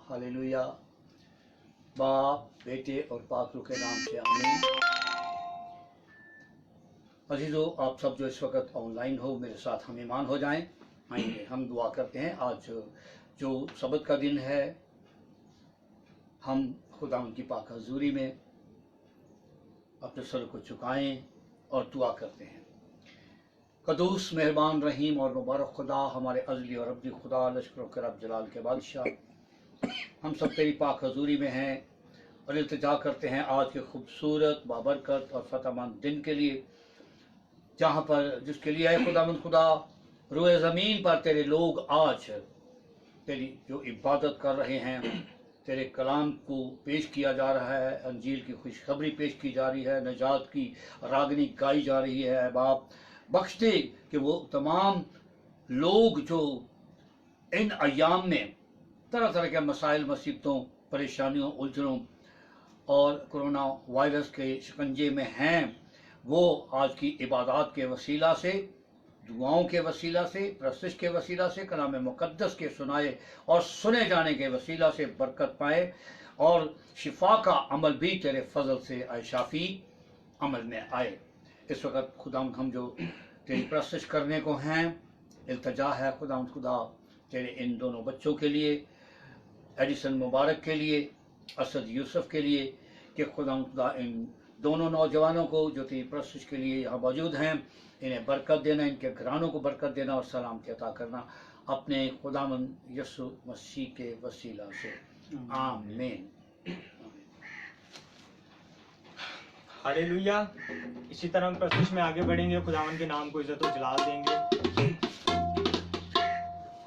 Hallelujah. बाप, बेटे और पाक रूह के नाम से आमीन। अजीजों, आप सब जो इस वक्त ऑनलाइन हो, मेरे साथ हम ईमान हो जाएं। आइए हम दुआ करते हैं। आज जो सबत का दिन है, हम खुदा उनकी पाक हजूरी में अपने सर को झुकाएं और दुआ करते हैं। कदूस, मेहरबान, रहीम और मुबारक खुदा, हमारे अज़ली और अब्दी खुदा, लश्करों के रब, जलाल के बादशाह, हम सब तेरी पाक हजूरी में हैं और इल्तिजा करते हैं आज के खूबसूरत, बाबरकत और फतहमंद दिन के लिए, जहाँ पर जिसके लिए है खुदावंद खुदा, रूए ज़मीन पर तेरे लोग आज तेरी जो इबादत कर रहे हैं, तेरे कलाम को पेश किया जा रहा है, अंजील की खुशखबरी पेश की जा रही है, नजात की रागनी गाई जा रही है। बाप, बख्श दे कि वो तमाम लोग जो इन अयाम में तरह तरह के मसाइल, मुसीबतों, परेशानियों, उलझनों और कोरोना वायरस के शिकंजे में हैं, वो आज की इबादत के वसीला से, दुआओं के वसीला से, प्रस्तिश के वसीला से, कलाम मुकद्दस के सुनाए और सुने जाने के वसीला से बरकत पाए और शिफा का अमल भी तेरे फजल से आए शाफी अमल में आए। इस वक्त खुदा हम जो तेरी प्रस्तिश करने को हैं, इल्तजा है खुदा तेरे इन दोनों बच्चों के लिए, एडिसन मुबारक के लिए, असद यूसुफ के लिए, कि खुदा इन दोनों नौजवानों को जो तेरी प्रस्तिश के लिए यहाँ मौजूद हैं, इन्हें बरकत देना, इनके घरानों को बरकत देना और सलामती अता करना, अपने खुदावंद यीशु मसीह के वसीला से, आमीन। हालेलुया। इसी तरह हम प्रस्तुत में आगे बढ़ेंगे, खुदावन के नाम को इज्जत और जलाल देंगे।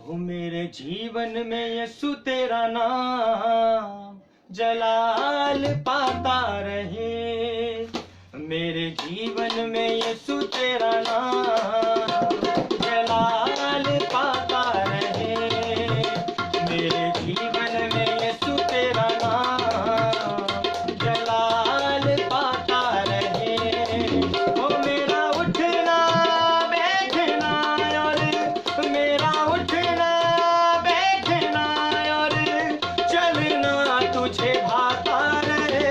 हो मेरे जीवन में यीशु तेरा नाम जलाल पाता रहे, मेरे जीवन में यीशु तेरा नाम जलाल पाता रहे, मेरे जीवन में यीशु तेरा नाम जलाल पाता रहे। ओ मेरा उठना बैठना और मेरा उठना बैठना और चलना तुझे भाता रहे,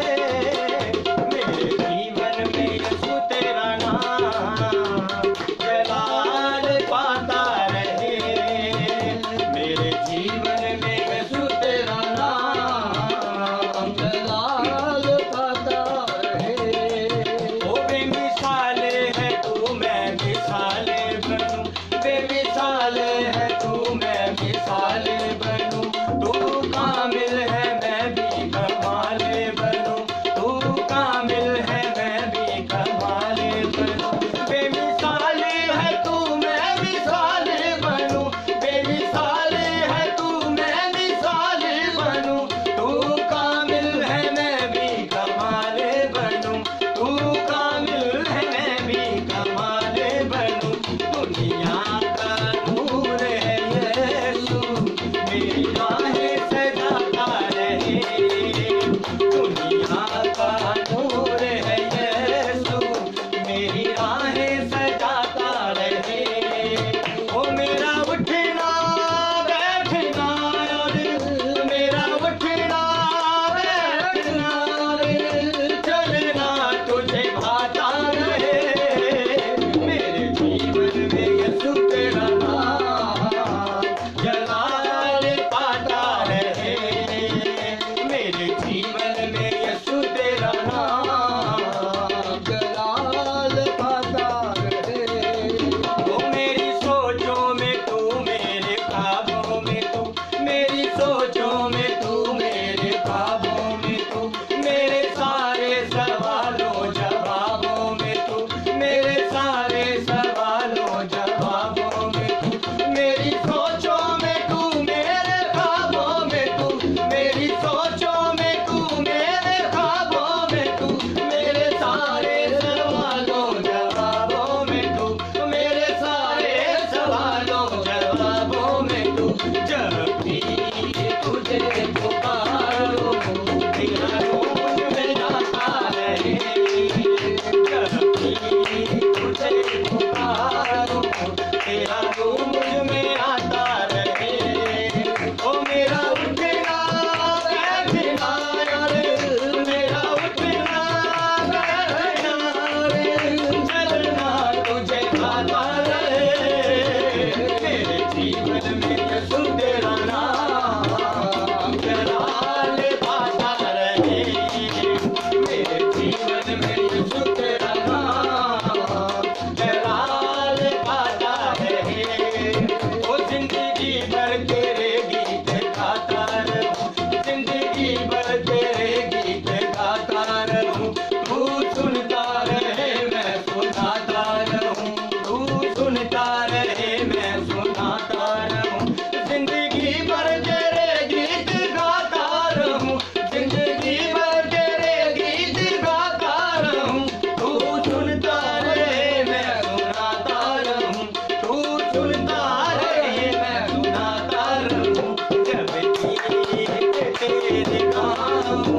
तेरे काम,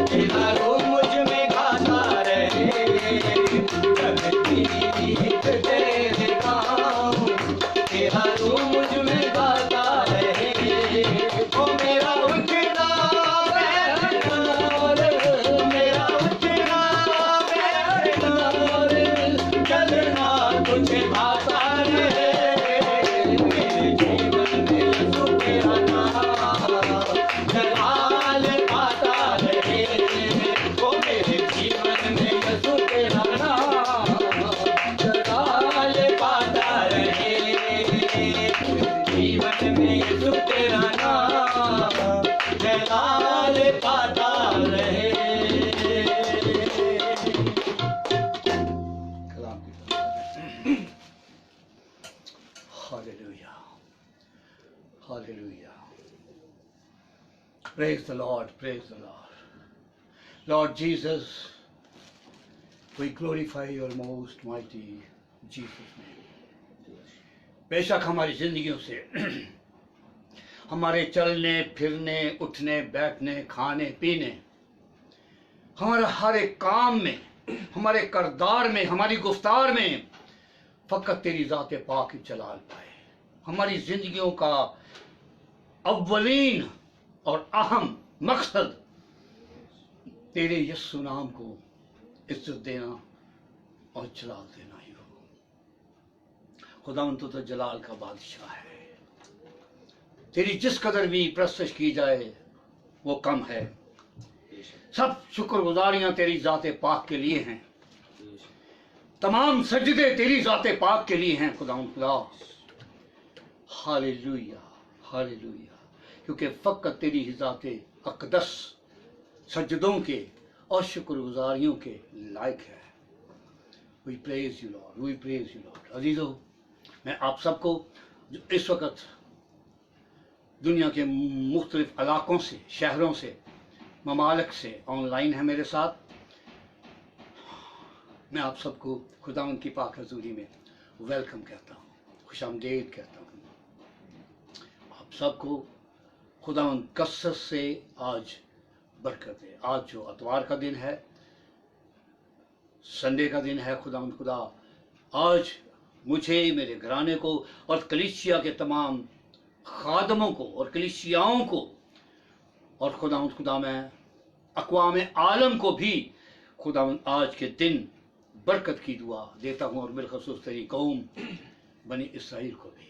तेरा रूप मुझ में गाता रहे, जगती तेरे काम, तेरा रूप मुझ में गाता रहे। ओ मेरा उठना बैठना, मेरा उठना बैठना, चलना तुझे भाता रहे, मेरे जीवन में यीशु तेरा नाम जलाल पाता रहे। ओ मेरे जीवन में यीशु तेरा नाम जलाल पाता रहे, जीवन में यीशु तेरा नाम जलाल पाता रहे। कलाम की hallelujah, hallelujah. Praise the Lord, praise the Lord. Lord Jesus, we glorify your most mighty Jesus name. बेशक हमारी जिंदगियों से हमारे चलने फिरने उठने बैठने खाने पीने हमारे हर एक काम में हमारे करदार में हमारी गुफ्तार में फकत तेरी ज़ात पाक ही जलाल पाए। हमारी जिंदगियों का अव्वलीन और अहम मकसद तेरे यीशु नाम को इज्जत देना और जलाल देना ही हो। खुदावंद तो जलाल का बादशाह है, तेरी जिस कदर भी प्रस्तुत की जाए वो कम है। सब शुक्रगुजारियां तेरी ज़ाते पाक के लिए हैं, तमाम सजदे तेरी ज़ाते पाक के लिए हैं खुदावंद खुदा। हालेलुया, हालेलुया, क्योंकि फकत तेरी ही ज़ाते अक़दस सजदों के और शुक्रगुजारियों के लायक है। We praise you lord, we praise you lord. अजीजों, मैं आप सबको जो इस वक्त दुनिया के मुख्तलिफ इलाकों से, शहरों से, ममालिक से ऑनलाइन है मेरे साथ, मैं आप सबको खुदावंद की पाक हज़ूरी में वेलकम कहता हूँ, खुशामदीद कहता हूँ। आप सबको खुदावंद कसरत से आज बरकत दे। आज जो अतवार का दिन है, संडे का दिन है, खुदावंद खुदा आज मुझे, मेरे घराने को और कलीसिया के तमाम खादमों को और कलीसियाओं को और खुदावंद खुदा मैं अक़वाम आलम को भी खुदावंद आज के दिन बरकत की दुआ देता हूँ, और बिलखसूस तेरी कौम बनी इसराइल को भी।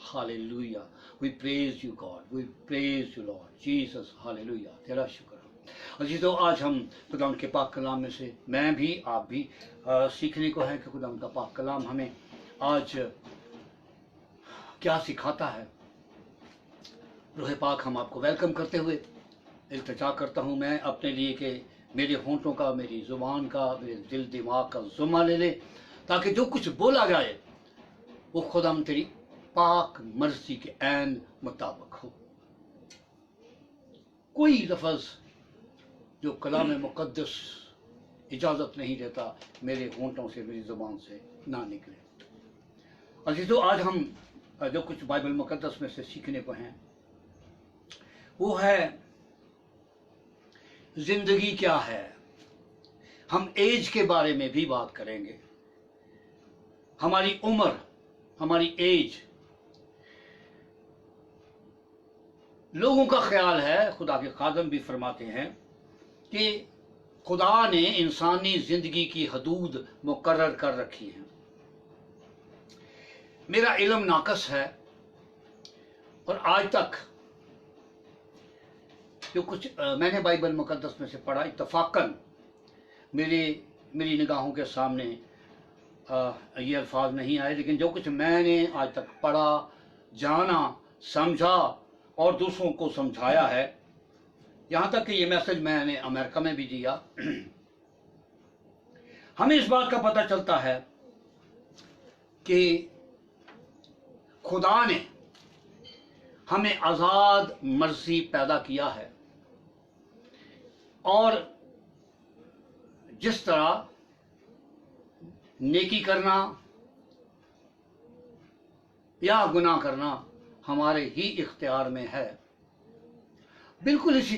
Hallelujah, we praise you God, we praise you Lord Jesus. Hallelujah, तेरा शुक्र हो। अजीजों, आज हम खुदावंद के पाक कलाम में से मैं भी आप भी सीखने को है कि खुदावंद का पाक कलाम हमें आज क्या सिखाता है। रूह पाक, हम आपको वेलकम करते हुए इल्तिजा करता हूँ मैं अपने लिए कि मेरे होंठों का, मेरी ज़ुबान का, मेरे दिल दिमाग का ज़ुम्मा ले ले, ताकि जो कुछ बोला जाए वो खुदावंद तेरी पाक मर्जी के ऐन मुताबिक हो। कोई लफ्ज़ जो कलाम मुक़द्दस इजाज़त नहीं देता मेरे होंठों से, मेरी ज़ुबान से ना निकले। अजीज़ों, आज हम जो कुछ बाइबल मुक़द्दस में से सीखने को हैं वो है जिंदगी क्या है। हम एज के बारे में भी बात करेंगे, हमारी उम्र, हमारी एज। लोगों का ख्याल है, खुदा के खादम भी फरमाते हैं कि खुदा ने इंसानी जिंदगी की हदूद मुकर्रर कर रखी है। मेरा इल्म नाकस है और आज तक जो कुछ मैंने बाइबल मुक़द्दस में से पढ़ा, इत्तफ़ाक़न मेरी निगाहों के सामने ये अल्फाज नहीं आए, लेकिन जो कुछ मैंने आज तक पढ़ा, जाना, समझा और दूसरों को समझाया है, यहाँ तक कि ये मैसेज मैंने अमेरिका में भी दिया, हमें इस बात का पता चलता है कि खुदा ने हमें आज़ाद मर्जी पैदा किया है, और जिस तरह नेकी करना या गुनाह करना हमारे ही इख्तियार में है, बिल्कुल इसी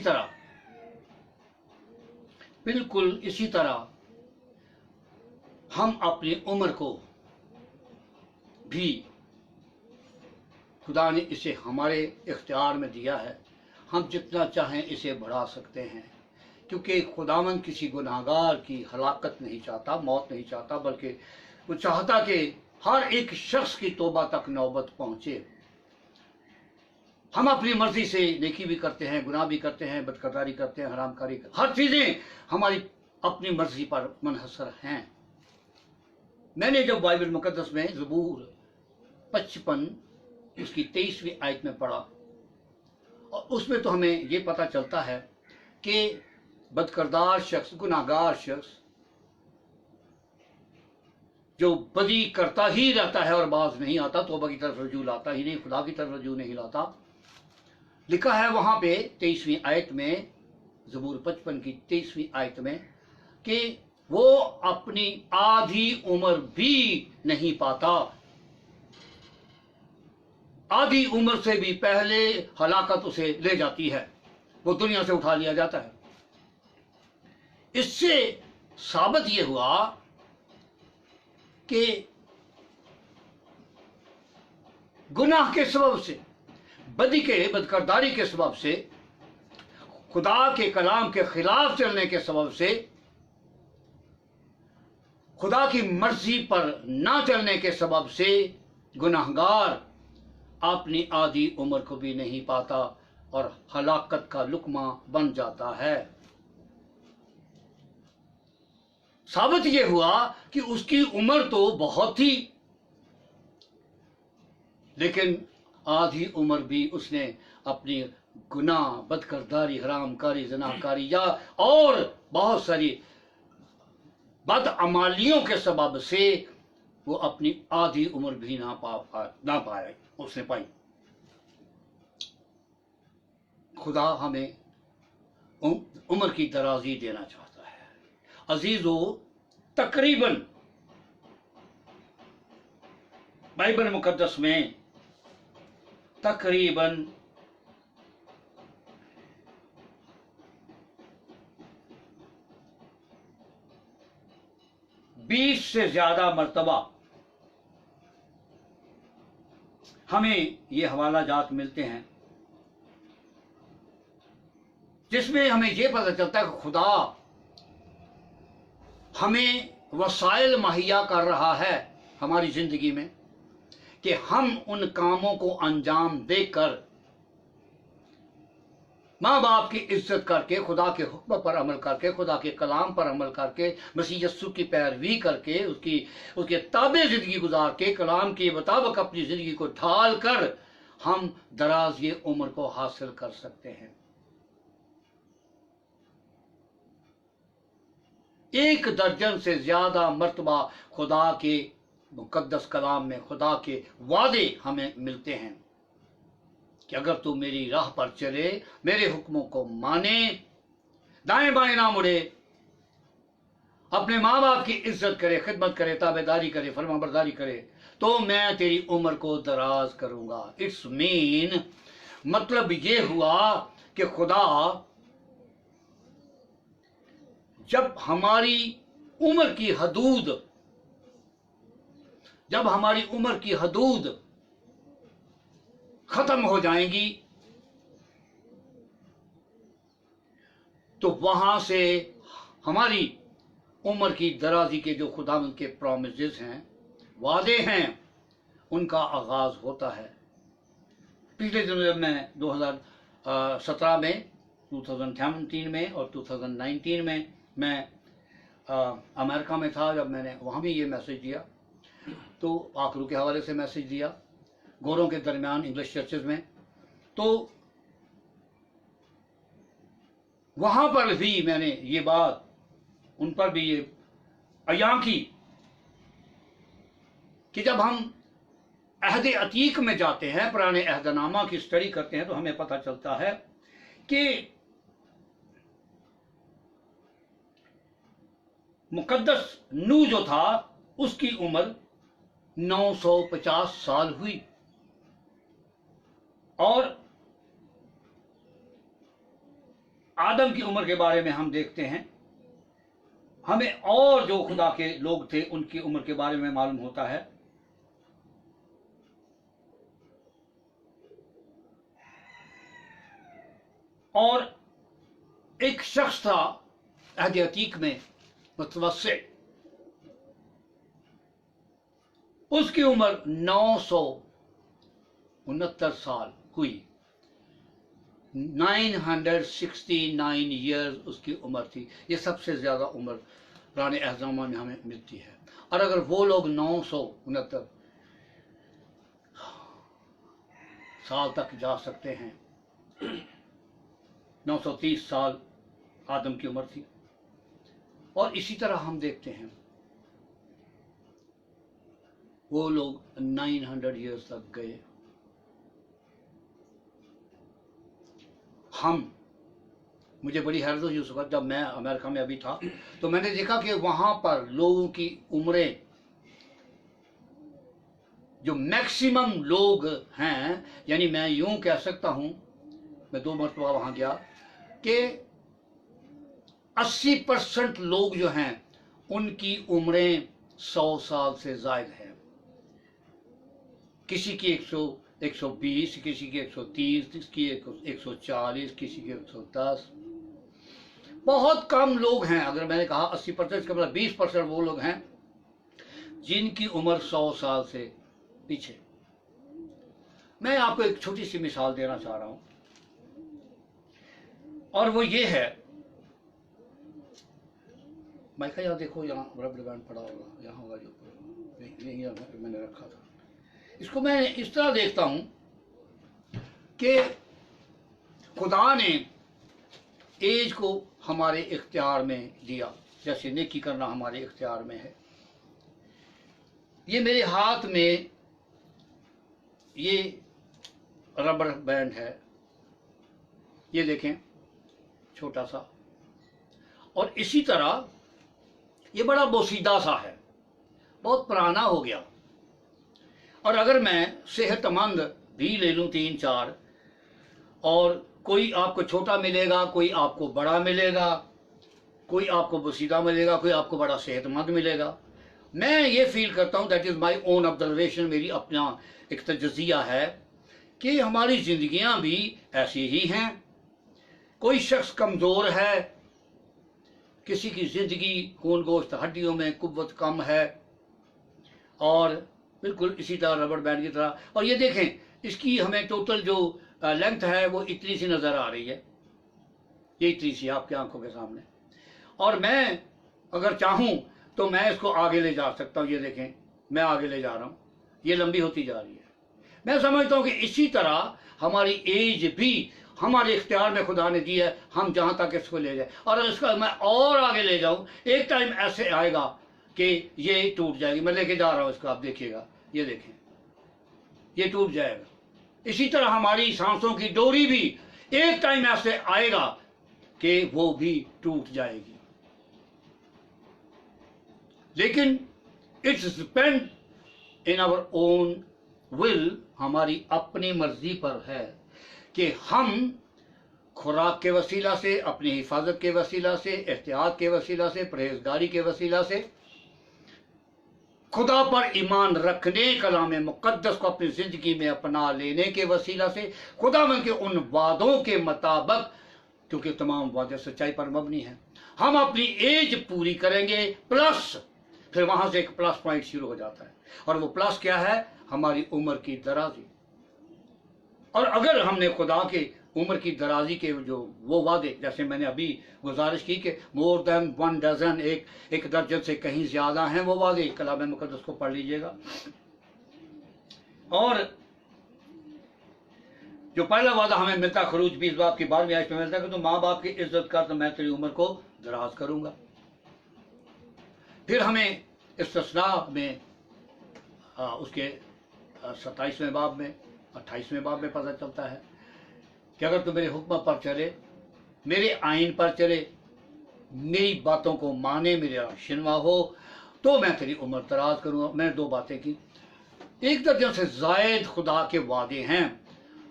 तरह हम अपनी उम्र को भी खुदा ने इसे हमारे इख्तियार में दिया है। हम जितना चाहें इसे बढ़ा सकते हैं, क्योंकि खुदावंद किसी गुनाहगार की हलाकत नहीं चाहता, मौत नहीं चाहता, बल्कि वो चाहता कि हर एक शख्स की तौबा तक नौबत पहुंचे। हम अपनी मर्जी से नेकी भी करते हैं, गुनाह भी करते हैं, बदकरदारी करते हैं, हरामकारी, हर चीजें हमारी अपनी मर्जी पर मुनहसर हैं। मैंने जब बाइबल मुकद्दस में ज़बूर 55 उसकी 23वीं आयत में पढ़ा, और उसमें तो हमें ये पता चलता है कि बदकरदार शख्स, गुनाहगार शख्स जो बदी करता ही रहता है और बाज नहीं आता, तौबा की तरफ रजू लाता ही नहीं, खुदा की तरफ रजू नहीं लाता। लिखा है वहां पे 23वीं आयत में, ज़बूर 55 की 23वीं आयत में, कि वो अपनी आधी उम्र भी नहीं पाता। आधी उम्र से भी पहले हलाकत उसे ले जाती है, वो दुनिया से उठा लिया जाता है। इससे साबित ये हुआ कि गुनाह के सबब से, बदी के, बदकरदारी के सबब से, खुदा के कलाम के खिलाफ चलने के सबब से, खुदा की मर्जी पर ना चलने के सबब से गुनाहगार अपनी आधी उम्र को भी नहीं पाता और हलाकत का लुकमा बन जाता है। साबित ये हुआ कि उसकी उम्र तो बहुत थी, लेकिन आधी उम्र भी उसने अपनी गुनाह, बदकरदारी, हरामकारी, ज़नाकारी या और बहुत सारी बदअमालियों के सबब से वो अपनी आधी उम्र भी ना पाए उसने पाई। खुदा हमें उम्र की दराजी देना चाहता है। अजीजों, तकरीबन बाइबल मुकद्दस में तकरीबन 20 से ज्यादा मर्तबा हमें ये हवाला जात मिलते हैं जिसमें हमें ये पता चलता है कि खुदा हमें वसाइल मुहैया कर रहा है हमारी जिंदगी में कि हम उन कामों को अंजाम देकर, माँ बाप की इज्जत करके, खुदा के हुक्म पर अमल करके, खुदा के कलाम पर अमल करके, मसीह यस्सु की पैरवी करके, उसके ताबे जिंदगी गुजार के, कलाम के मुताबिक अपनी जिंदगी को ढाल कर हम दराज ये उम्र को हासिल कर सकते हैं। एक दर्जन से ज्यादा मर्तबा खुदा के मुकद्दस कलाम में खुदा के वादे हमें मिलते हैं कि अगर तू मेरी राह पर चले, मेरे हुक्मों को माने, दाएं बाएं ना मुड़े, अपने माँ बाप की इज्जत करे, खिदमत करे, ताबेदारी करे, फरमाबरदारी करे, तो मैं तेरी उम्र को दराज करूंगा। इट्स मीन, मतलब ये हुआ कि खुदा जब हमारी उम्र की हदूद खत्म हो जाएंगी तो वहां से हमारी उम्र की दराजी के जो खुदावंद के प्रॉमिसेस हैं, वादे हैं, उनका आगाज होता है। पिछले दिनों जब मैं 2017 में, 2017 में और 2019 में मैं अमेरिका में था, जब मैंने वहाँ भी ये मैसेज दिया, तो आखिरों के हवाले से मैसेज दिया गोरों के दरमियान इंग्लिश चर्चेज में, तो वहाँ पर भी मैंने ये बात उन पर भी ये अयां की कि जब हम अहद अतीक में जाते हैं, पुराने अहदनामा की स्टडी करते हैं, तो हमें पता चलता है कि मुकद्दस नू जो था उसकी उम्र 950 साल हुई और आदम की उम्र के बारे में हम देखते हैं, हमें और जो खुदा के लोग थे उनकी उम्र के बारे में मालूम होता है। और एक शख्स था अहद अतीक में मुतवस्सिल, उसकी उम्र 969 साल हुई। 969 ईयर्स उसकी उम्र थी। ये सबसे ज्यादा उम्र पुराने अहज़ामा में हमें मिलती है। और अगर वो लोग 969 साल तक जा सकते हैं, 930 साल आदम की उम्र थी। और इसी तरह हम देखते हैं वो लोग 900 ईयर्स तक गए। मुझे बड़ी हैरत हुई उस वक्त जब मैं अमेरिका में अभी था, तो मैंने देखा कि वहां पर लोगों की उम्रें, जो मैक्सिमम लोग हैं, यानी मैं यूं कह सकता हूं, मैं 2 मरतबा वहां गया, कि 80% लोग जो हैं उनकी उम्रें 100 साल से जायद है। किसी की 120, किसी की 130, किसी की 140, किसी की 110। बहुत कम लोग हैं। अगर मैंने कहा 80% का मतलब 20% वो लोग हैं जिनकी उम्र 100 साल से पीछे। मैं आपको एक छोटी सी मिसाल देना चाह रहा हूं, और वो ये है, माइका यहाँ देखो, यहाँ रबर बैंड पड़ा होगा, यहाँ होगा जो मैंने रखा था। इसको मैं इस तरह देखता हूं कि खुदा ने एज को हमारे इख्तियार में दिया, जैसे नेकी करना हमारे इख्तियार में है। ये मेरे हाथ में ये रबर बैंड है, ये देखें, छोटा सा, और इसी तरह ये बड़ा बोसीदा सा है, बहुत पुराना हो गया। और अगर मैं सेहतमंद भी ले लूं 3-4, और कोई आपको छोटा मिलेगा, कोई आपको बड़ा मिलेगा, कोई आपको बोसीदा मिलेगा, कोई आपको बड़ा सेहतमंद मिलेगा। मैं ये फील करता हूँ, that is my own observation, मेरी अपना एक तजज़िया है कि हमारी जिंदगियां भी ऐसी ही हैं। कोई शख्स कमज़ोर है, किसी की ज़िंदगी खून गोश्त हड्डियों में कुव्वत कम है, और बिल्कुल इसी तरह रबर बैंड की तरह। और ये देखें, इसकी हमें टोटल जो लेंथ है वो इतनी सी नज़र आ रही है, ये इतनी सी आपकी आंखों के सामने। और मैं अगर चाहूँ तो मैं इसको आगे ले जा सकता हूँ। ये देखें, मैं आगे ले जा रहा हूँ, ये लंबी होती जा रही है। मैं समझता हूँ कि इसी तरह हमारी एज भी हमारे इख्तियार में खुदा ने दी है, हम जहाँ तक इसको ले जाए। और अगर इसका मैं और आगे ले जाऊँ, एक टाइम ऐसे आएगा कि ये टूट जाएगी। मैं लेके जा रहा हूँ इसको, आप देखिएगा, ये देखें, ये टूट जाएगा। इसी तरह हमारी सांसों की डोरी भी एक टाइम ऐसे आएगा कि वो भी टूट जाएगी। लेकिन it's depend in our own will, हमारी अपनी मर्जी पर है कि हम खुराक के वसीला से, अपनी हिफाजत के वसीला से, एहतियात के वसीला से, परहेजगारी के वसीला से, खुदा पर ईमान रखने, कलाम मुकद्दस को अपनी जिंदगी में अपना लेने के वसीला से, खुदावंद के उन वादों के मुताबिक, क्योंकि तमाम वादे सच्चाई पर मबनी है, हम अपनी एज पूरी करेंगे। प्लस फिर वहां से एक प्लस पॉइंट शुरू हो जाता है, और वो प्लस क्या है? हमारी उम्र की दराजी। और अगर हमने खुदा के उम्र की दराजी के जो वो वादे, जैसे मैंने अभी गुजारिश की कि मोर देन 1 डजन, एक दर्जन से कहीं ज्यादा हैं वो वादे, कलाम मुकद्दस को पढ़ लीजिएगा। और जो पहला वादा हमें मिलता, खरूज 20 बाब की 12वीं आयत में मिलता है कि तो माँ बाप की इज्जत कर तो मैं तेरी उम्र को दराज करूंगा। फिर हमें इस्तिस्ना में उसके 27वें बाब में, 28वें बाब में पता चलता है कि अगर तू मेरे हुक्म पर चले, मेरे आइन पर चले, मेरी बातों को माने, मेरा शिनवा हो, तो मैं तेरी उम्र दराज करूंगा। मैंने 2 बातें की, एक दर्जन से जायद खुदा के वादे हैं,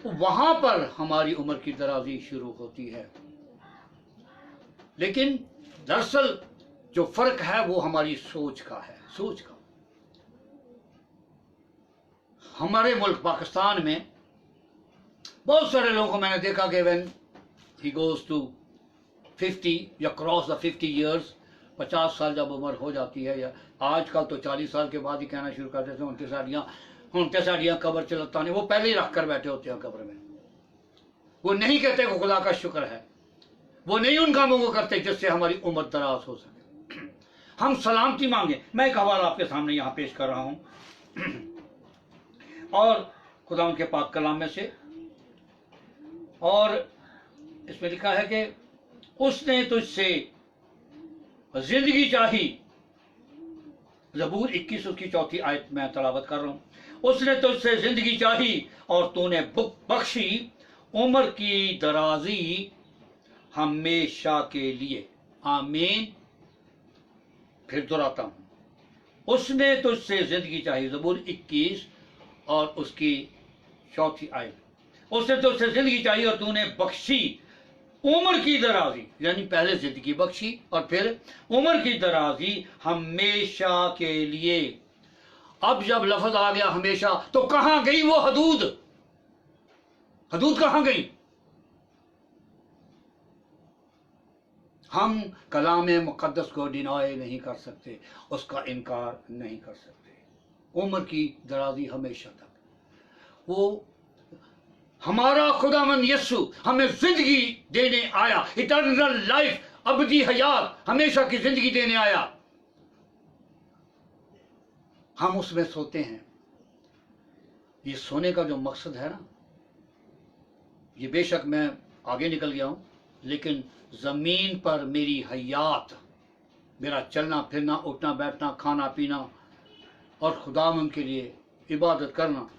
तो वहां पर हमारी उम्र की दराजी शुरू होती है। लेकिन दरअसल जो फर्क है वो हमारी सोच का है, सोच का। हमारे मुल्क पाकिस्तान में बहुत सारे लोगों को मैंने देखा कि व्हेन ही गोज टू 50 या क्रॉस द 50 ईयर्स, 50 साल जब उम्र हो जाती है, या आजकल तो 40 साल के बाद ही कहना शुरू कर देते हैं उनके साड़ियाँ कब्र चलता नहीं, वो पहले ही रख कर बैठे होते हैं कब्र में। वो नहीं कहते कि खुदा का शुक्र है, वो नहीं उन कामों को करते जिससे हमारी उम्र दराज हो सके। हम सलामती मांगे। मैं एक हवाला आपके सामने यहाँ पेश कर रहा हूँ और खुदा के पाक कलाम में से, और इसमें लिखा है कि उसने तुझसे जिंदगी चाही। ज़बूर 21 उसकी 4 आयत में तलावत कर रहा हूं। उसने तुझसे जिंदगी चाही और तूने बख्शी उम्र की दराजी हमेशा के लिए। आमीन। फिर दोहराता हूं, उसने तुझसे जिंदगी चाही। ज़बूर 21 और उसकी 4 आयत। उसने तुझसे जिंदगी चाही और तूने बख्शी उम्र की दराजी, यानी पहले जिंदगी बख्शी और फिर उम्र की दराजी हमेशा के लिए। अब जब लफ्ज आ गया हमेशा, तो कहां गई वो हदूद? हदूद कहां गई? हम कलाम मुकद्दस को डिनाय नहीं कर सकते, उसका इनकार नहीं कर सकते। उम्र की दराजी हमेशा तक। वो हमारा खुदावंद यीशु हमें जिंदगी देने आया, इटर्नल लाइफ, अबदी हयात, हमेशा की जिंदगी देने आया। हम उसमें सोते हैं। ये सोने का जो मकसद है ना, ये बेशक मैं आगे निकल गया हूं, लेकिन जमीन पर मेरी हयात, मेरा चलना फिरना, उठना बैठना, खाना पीना और खुदावंद के लिए इबादत करना,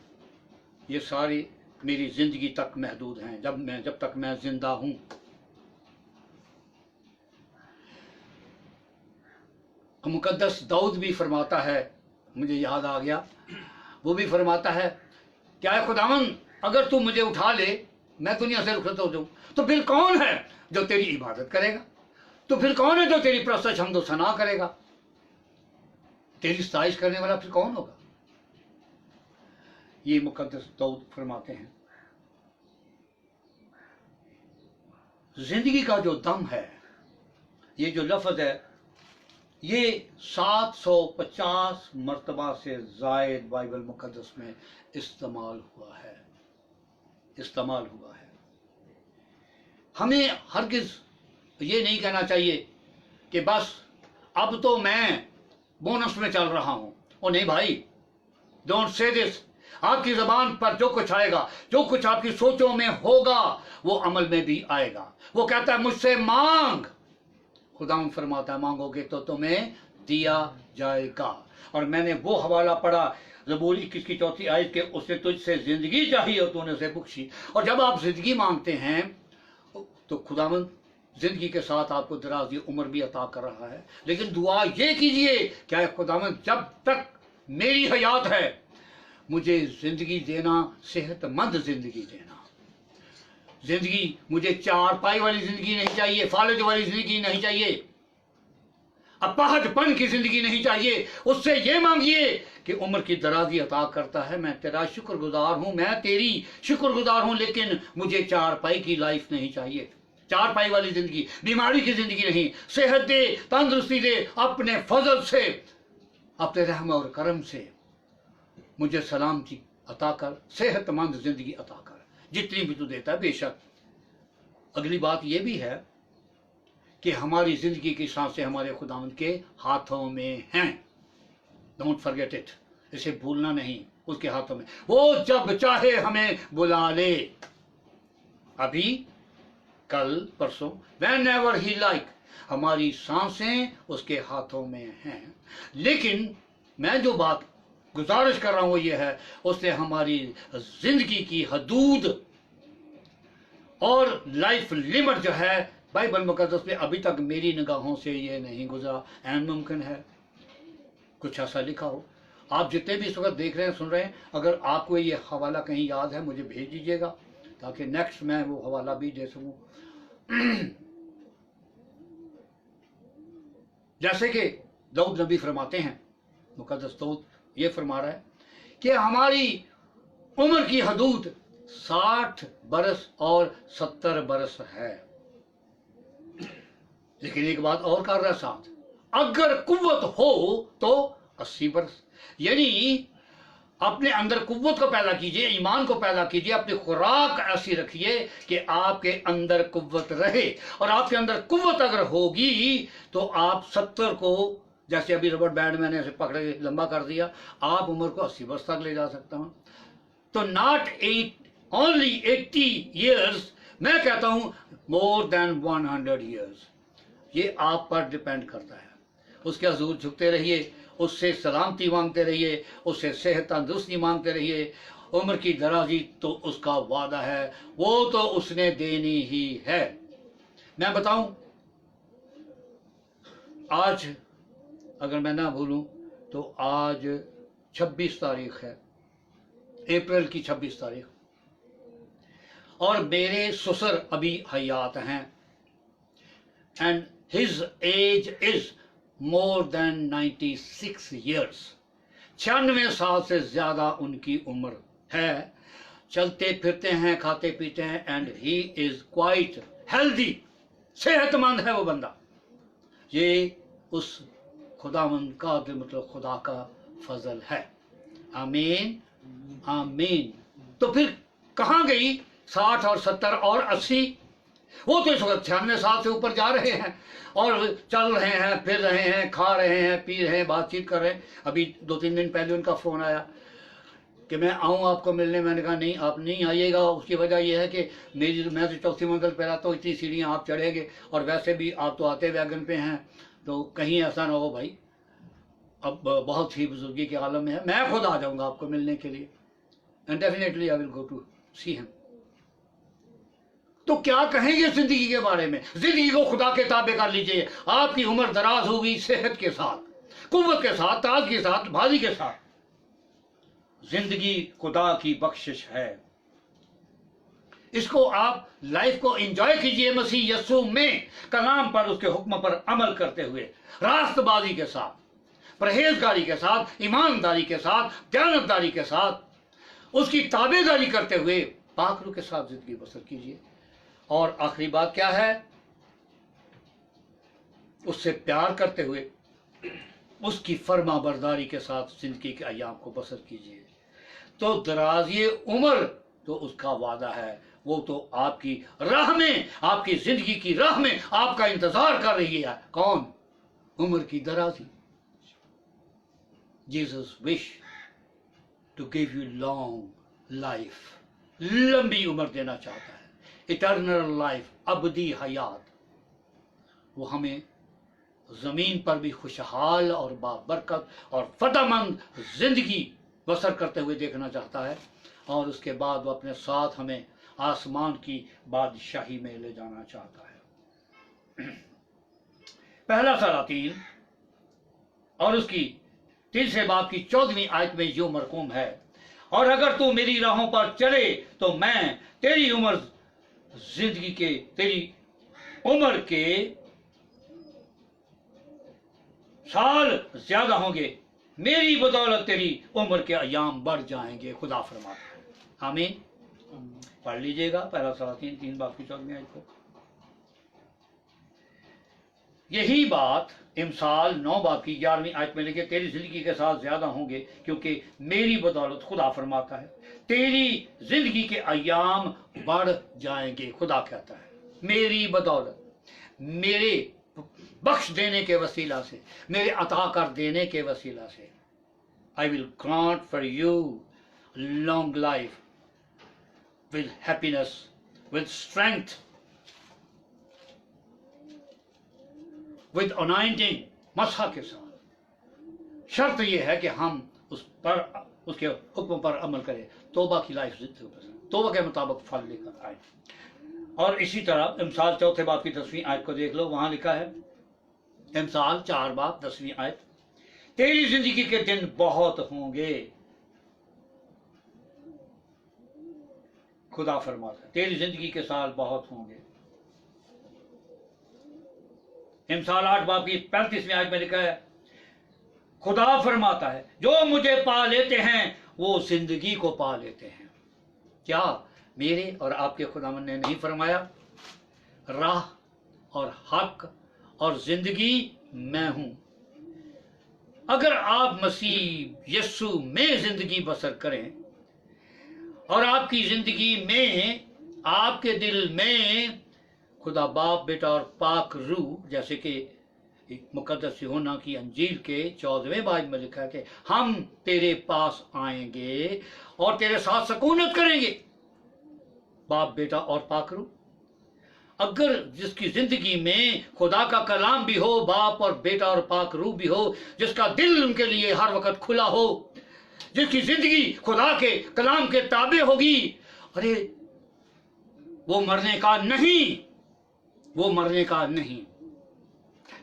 ये सारी मेरी जिंदगी तक महदूद हैं, जब तक मैं जिंदा हूं। मुकद्दस दाऊद भी फरमाता है, मुझे याद आ गया, वो भी फरमाता है, क्या है खुदावंद, अगर तू मुझे उठा ले, मैं दुनिया से रुखसत हो जाऊं, तो फिर कौन है जो तेरी इबादत करेगा? तो फिर कौन है जो तेरी प्रशंसा हम्द सना करेगा? तेरी सताइश करने वाला फिर कौन होगा? ये मुकद्दस दाऊद फरमाते हैं। जिंदगी का जो दम है, ये जो लफ्ज है, ये 750 मरतबा से जायद बाइबल मुकद्दस में इस्तेमाल हुआ है। हमें हरगिज ये नहीं कहना चाहिए कि बस अब तो मैं बोनस में चल रहा हूं। ओ नहीं भाई, डोंट से दिस। आपकी जबान पर जो कुछ आएगा, जो कुछ आपकी सोचों में होगा, वो अमल में भी आएगा। वो कहता है मुझसे मांग, खुदा फरमाता है मांगोगे तो तुम्हें दिया जाएगा। और मैंने वो हवाला पढ़ा ज़बूर 21 की 4 आयत के, उसने तुझसे जिंदगी चाहिए और तूने उसे बख्शी। और जब आप जिंदगी मांगते हैं तो खुदावंद जिंदगी के साथ आपको दराजी उम्र भी अता कर रहा है। लेकिन दुआ ये कीजिए, क्या खुदावंद जब तक मेरी हयात है मुझे जिंदगी देना, सेहतमंद जिंदगी देना। जिंदगी मुझे चारपाई वाली जिंदगी नहीं चाहिए, फालतू वाली जिंदगी नहीं चाहिए, अपाहजपन की जिंदगी नहीं चाहिए। उससे ये मांगिए कि उम्र की दराजी अता करता है, मैं तेरा शुक्रगुजार हूं, मैं तेरी शुक्रगुजार हूं, लेकिन मुझे चारपाई की लाइफ नहीं चाहिए, चारपाई वाली जिंदगी, बीमारी की जिंदगी नहीं। सेहत दे, तंदुरुस्ती दे, अपने फजल से, अपने रहम और करम से मुझे सलामती अता कर, सेहतमंद जिंदगी अता कर, जितनी भी तू देता है। बेशक अगली बात यह भी है कि हमारी जिंदगी की सांसें हमारे खुदावंद के हाथों में हैं। डोंट फॉरगेट इट, इसे भूलना नहीं, उसके हाथों में। वो जब चाहे हमें बुला ले, अभी, कल, परसों, whenever he like। हमारी सांसें उसके हाथों में हैं। लेकिन मैं जो बात गुजारिश कर रहा हूं वो ये है, उसने हमारी जिंदगी की हदूद और लाइफ लिमिट जो है बाइबल मुकद्दस में अभी तक मेरी निगाहों से ये नहीं गुजरा। एन मुमकिन है कुछ ऐसा लिखा हो। आप जितने भी इस वक्त देख रहे हैं, सुन रहे हैं, अगर आपको ये हवाला कहीं याद है मुझे भेज दीजिएगा, ताकि नेक्स्ट मैं वो हवाला भी दे सकूं। जैसे कि दाऊद नबी फरमाते हैं, मुकद्दस दाऊद ये फरमा रहा है कि हमारी उम्र की हदूद 60 बरस और 70 बरस है। लेकिन एक बात और कर रहा है साथ, अगर कुव्वत हो तो 80 बरस। यानी अपने अंदर कुव्वत को पैदा कीजिए, ईमान को पैदा कीजिए, अपनी खुराक ऐसी रखिए कि आपके अंदर कुव्वत रहे। और आपके अंदर कुव्वत अगर होगी तो आप 70 को, जैसे अभी रबड़ बैंड मैंने ऐसे पकड़ के लंबा कर दिया, आप उम्र को 80 वर्ष तक ले जा सकता हूं। तो नॉट ओनली 80 ईयर्स, मैं कहता हूं मोर देन 100 ईयर्स। ये आप पर डिपेंड करता है। उसके हजूर झुकते रहिए, उससे सलामती मांगते रहिए, उससे सेहत तंदुरुस्ती मांगते रहिए। उम्र की दराजी तो उसका वादा है, वो तो उसने देनी ही है। मैं बताऊं, आज अगर मैं ना भूलूं तो आज 26 तारीख है, अप्रैल की 26 तारीख, और मेरे ससुर अभी हयात हैं and his age is more than 96 years. 96 साल से ज्यादा उनकी उम्र है। चलते फिरते हैं, खाते पीते हैं, and he is quite healthy, सेहतमंद है वो बंदा। ये उस खुदावंद का, मतलब खुदा का फजल है। आमीन आमीन। तो फिर कहाँ गई 60 और 70 और 80? वो तो इस वक्त 96 साल से ऊपर जा रहे हैं और चल रहे हैं, फिर रहे हैं, खा रहे हैं, पी रहे हैं, बातचीत कर रहे हैं। अभी 2-3 दिन पहले उनका फोन आया कि मैं आऊँ आपको मिलने। मैंने कहा नहीं, आप नहीं आइएगा। उसकी वजह यह है कि मैं तो चौथी मंजिल पे रहता हूँ, इतनी सीढ़ियाँ आप चढ़ेंगे, और वैसे भी आप तो आते वैगन पे हैं, तो कहीं ऐसा ना हो भाई, अब बहुत ही बुजुर्गी के आलम में है, मैं खुद आ जाऊँगा आपको मिलने के लिए, and definitely I will go to see him. तो क्या कहेंगे जिंदगी के बारे में? जिंदगी को खुदा के ताबे कर लीजिए। आपकी उम्र दराज होगी सेहत के साथ, कुव्वत के साथ, ताजगी के साथ, भाजी के साथ। जिंदगी खुदा की बख्शिश है। इसको आप लाइफ को एंजॉय कीजिए मसीह यस्सु में, कलाम पर, उसके हुक्म पर अमल करते हुए, रास्तबाजी के साथ, परहेजगारी के साथ, ईमानदारी के साथ, दयानतदारी के साथ, उसकी ताबेदारी करते हुए पाक रूह के साथ जिंदगी बसर कीजिए। और आखिरी बात क्या है? उससे प्यार करते हुए उसकी फर्मा बरदारी के साथ जिंदगी के अयाम को बसर कीजिए। तो दराज़ी उम्र तो उसका वादा है, वो तो आपकी राह में, आपकी जिंदगी की राह में आपका इंतजार कर रही है। कौन? उम्र की दराजी। Jesus wish to give you long life, लंबी उम्र देना चाहता है, इटर्नल लाइफ, अबदी हयात। वो हमें जमीन पर भी खुशहाल और बाबरकत और फतहमंद जिंदगी बसर करते हुए देखना चाहता है, और उसके बाद वो अपने साथ हमें आसमान की बादशाही में ले जाना चाहता है। पहला सलातीन और उसकी 3 बाब की 14वीं आयत में यूं मरकूम है, और अगर तू मेरी राहों पर चले तो मैं तेरी उम्र जिंदगी के, तेरी उम्र के साल ज्यादा होंगे, मेरी बदौलत तेरी उम्र के अयाम बढ़ जाएंगे, खुदा फरमाता है। आमीन। पढ़ लीजिएगा पहला सलातीन 3 बाब की 14वीं आयत को। यही बात इमसाल 9 बाब की 11वीं आयत में लिखे, तेरी जिंदगी के साथ ज्यादा होंगे क्योंकि मेरी बदौलत, खुदा फरमाता है, तेरी जिंदगी के अयाम बढ़ जाएंगे। खुदा कहता है मेरी बदौलत, मेरे बख्श देने के वसीला से, मेरे अता कर देने के वसीला से, I will grant for you long life with happiness, with strength, with anointing, मसहा के साथ। शर्त यह है कि हम उस पर, उसके हुक्म पर अमल करें, तौबा की लाइफ तौबा के मुताबिक फल लेकर आए। और इसी तरह इमसाल 4 बाब की 10वीं आयत को देख लो, वहां लिखा है, इमसाल 4 बाब 10वीं आयत, तेरी जिंदगी के दिन बहुत होंगे, खुदा फरमाता है, तेरी जिंदगी के साल बहुत होंगे, इमसाल 8 बाब की 35वीं आयत में लिखा है, खुदा फरमाता है जो मुझे पा लेते हैं वो जिंदगी को पा लेते हैं। क्या मेरे और आपके खुदावंद ने नहीं फरमाया, राह और हक और जिंदगी मैं हूं। अगर आप मसीह यीशु में जिंदगी बसर करें और आपकी जिंदगी में, आपके दिल में खुदा बाप, बेटा और पाक रूह, जैसे कि मुकद्दस यूहन्ना की अंजील के 14वें बाब में लिखा है कि हम तेरे पास आएंगे और तेरे साथ सकूनत करेंगे, बाप, बेटा और पाक रूह। अगर जिसकी जिंदगी में खुदा का कलाम भी हो, बाप और बेटा और पाक रूह भी हो, जिसका दिल उनके लिए हर वक्त खुला हो, जिसकी जिंदगी खुदा के कलाम के ताबे होगी, अरे वो मरने का नहीं, वो मरने का नहीं।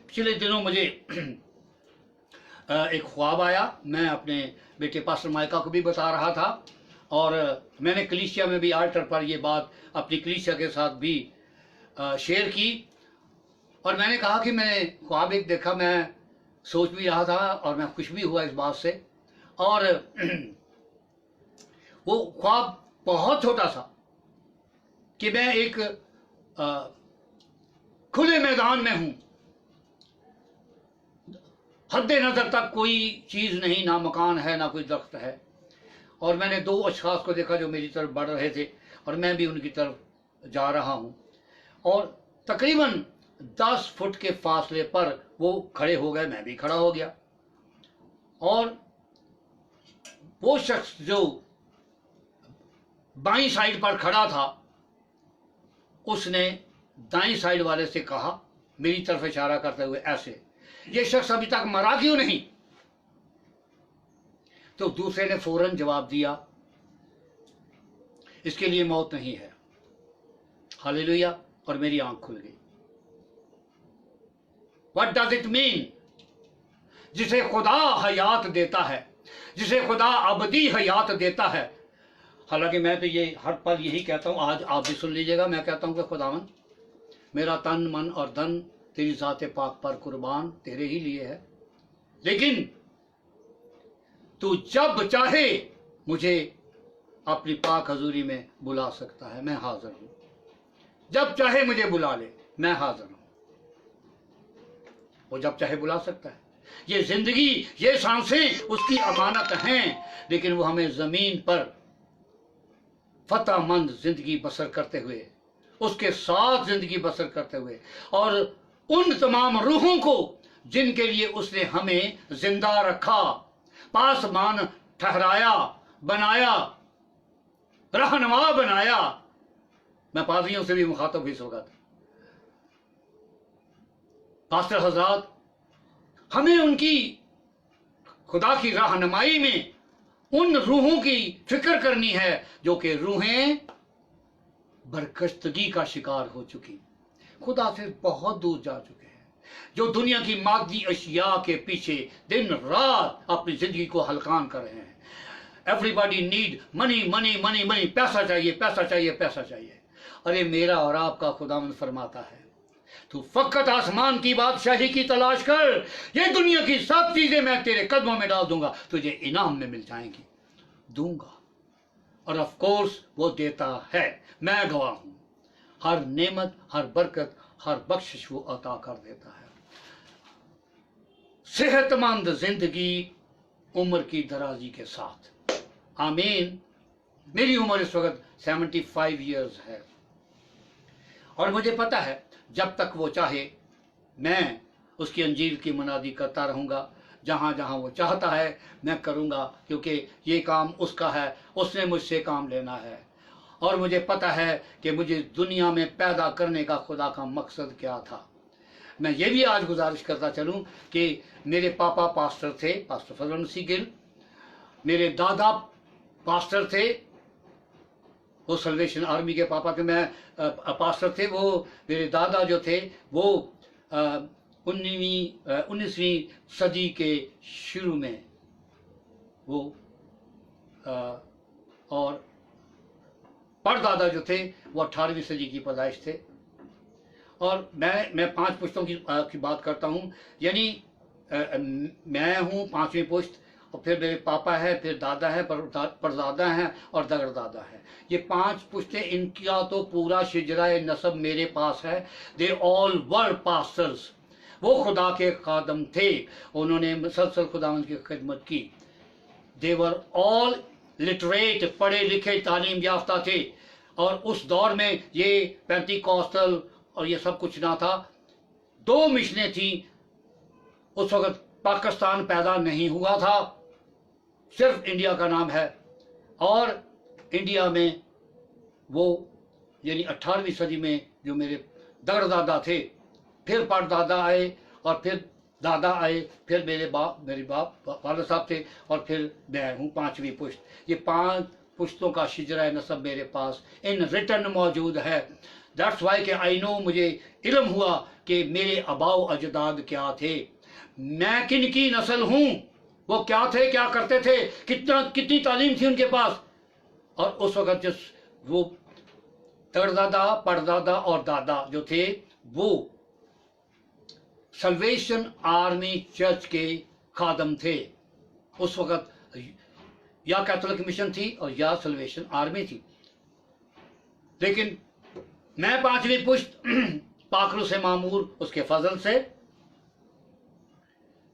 पिछले दिनों मुझे एक ख्वाब आया, मैं अपने बेटे पास्टर माइका को भी बता रहा था और मैंने कलीसिया में भी आल्टर पर ये बात अपनी कलीसिया के साथ भी शेयर की। और मैंने कहा कि मैंने ख्वाब एक देखा, मैं सोच भी रहा था और मैं खुश भी हुआ इस बात से। और वो ख्वाब बहुत छोटा सा कि मैं एक खुले मैदान में हूं, हद्दे नजर तक कोई चीज नहीं, ना मकान है ना कोई दरख्त है, और मैंने 2 अशखास को देखा जो मेरी तरफ बढ़ रहे थे और मैं भी उनकी तरफ जा रहा हूं, और तकरीबन 10 फुट के फासले पर वो खड़े हो गए, मैं भी खड़ा हो गया। और वो शख्स जो बाईं साइड पर खड़ा था उसने दाईं साइड वाले से कहा, मेरी तरफ इशारा करते हुए, ऐसे, ये शख्स अभी तक मरा क्यों नहीं? तो दूसरे ने फौरन जवाब दिया, इसके लिए मौत नहीं है। हालेलुया। और मेरी आंख खुल गई। What does it mean? जिसे खुदा हयात देता है, जिसे खुदा अबदी हयात देता है। हालांकि मैं तो ये हर पल यही कहता हूं, आज आप भी सुन लीजिएगा, मैं कहता हूं कि खुदावन, मेरा तन मन और धन तेरी ज़ात पाक पर कुर्बान तेरे ही लिए है, लेकिन तू जब चाहे मुझे अपनी पाक हजूरी में बुला सकता है, मैं हाजिर हूं। जब चाहे मुझे बुला ले, मैं हाजिर हूं। वो जब चाहे बुला सकता है। ये जिंदगी, ये सांसें उसकी अमानत हैं, लेकिन वो हमें जमीन पर फतहमंद जिंदगी बसर करते हुए, उसके साथ जिंदगी बसर करते हुए, और उन तमाम रूहों को जिनके लिए उसने हमें जिंदा रखा, पासमान ठहराया, बनाया, रहनुमा बनाया। मैं पादरियों से भी मुखातब हुई इस वक्त, पास्टर हजरात, हमें उनकी खुदा की रहनुमाई में उन रूहों की फिक्र करनी है जो कि रूहें बरकस्तगी का शिकार हो चुकी, खुदा से बहुत दूर जा चुके हैं, जो दुनिया की मादी अशिया के पीछे दिन रात अपनी जिंदगी को हलकान कर रहे हैं। Everybody need money money money money, पैसा चाहिए पैसा चाहिए पैसा चाहिए। अरे मेरा और आपका खुदावंद फरमाता है, तू फकत आसमान की बादशाही की तलाश कर, ये दुनिया की सब चीजें मैं तेरे कदमों में डाल दूंगा, तुझे इनाम में मिल जाएंगी, दूंगा। और ऑफ कोर्स वो देता है, मैं गवाह हूं। हर नेमत, हर बरकत, हर बख्शिश वो अता कर देता है। सेहतमंद जिंदगी उम्र की दराजी के साथ, आमीन। मेरी उम्र इस वक्त 75 ईयर्स है, और मुझे पता है जब तक वो चाहे मैं उसकी अंजील की मुनादी करता रहूंगा। जहां जहां वो चाहता है मैं करूंगा, क्योंकि ये काम उसका है, उसने मुझसे काम लेना है। और मुझे पता है कि मुझे दुनिया में पैदा करने का खुदा का मकसद क्या था। मैं ये भी आज गुजारिश करता चलूं कि मेरे पापा पास्टर थे, पास्टर फजल मसीह गिल। मेरे दादा पास्टर थे, वो सल्वेशन आर्मी के पापा थे, मैं पास्टर थे। वो मेरे दादा जो थे वो 19वीं सदी के शुरू में वो और परदादा जो थे वो 18वीं सदी की पैदाइश थे। اور میں 5 پشتوں کی بات کرتا ہوں، یعنی میں ہوں 5ویں پشت، اور پھر میرے پاپا ہے، پھر دادا ہے، پردادا ہے اور دگردادا ہے. یہ 5 پشتیں، ان کا تو پورا شجرہ نسب میرے پاس ہے. دے آل ور پاسٹرز، وہ خدا کے خادم تھے، انہوں نے مسلسل خداوند کی خدمت کی. دے ور آل لٹریٹ، پڑھے لکھے تعلیم یافتہ تھے. اور اس دور میں یہ پینٹیکوسٹل اور یہ سب کچھ نہ تھا. 2 مشنیں تھیں اس وقت، پاکستان پیدا نہیں ہوا تھا، صرف انڈیا کا نام ہے. اور انڈیا میں وہ یعنی 18ویں صدی میں جو میرے دگردادا تھے، پھر پردادا آئے، اور پھر دادا آئے، پھر میرے باپ والد صاحب تھے، اور پھر میں ہوں 5ویں پشت. یہ 5 پشتوں کا شجرہ نسب میرے پاس ان ریٹن موجود ہے. دیٹس وائی کہ آئی نو، مجھے علم ہوا کہ میرے آباء و اجداد کیا تھے، میں کن کی نسل ہوں، وہ کیا تھے، کیا کرتے تھے، کتنی تعلیم تھی ان کے پاس. اور اس وقت جس وہ دگردادا، پردادا اور دادا جو تھے، وہ سلویشن آرمی چرچ کے خادم تھے. اس وقت یا کیتھولک مشن تھی اور یا سلویشن آرمی تھی. لیکن میں 5ویں پشت، پاکرو سے معمور اس کے فضل سے،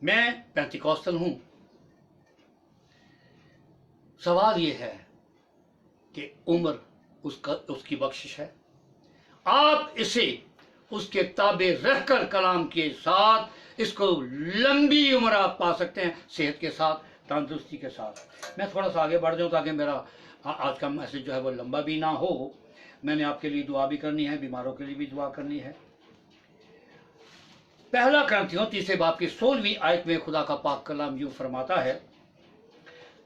میں پینتیکوسٹل ہوں. سوال یہ ہے کہ عمر اس کی بخشش ہے. آپ اسے اس کے تابع رہ کر کلام کے ساتھ اس کو لمبی عمر آپ پا سکتے ہیں، صحت کے ساتھ، تندرستی کے ساتھ. میں تھوڑا سا آگے بڑھ جاؤں تاکہ میرا آج کا میسج جو ہے وہ لمبا بھی نہ ہو. میں نے آپ کے لیے دعا بھی کرنی ہے، بیماروں کے لیے بھی دعا کرنی ہے. پہلا کرنتھیوں 3 باب کی 16ویں آیت میں خدا کا پاک کلام یوں فرماتا ہے،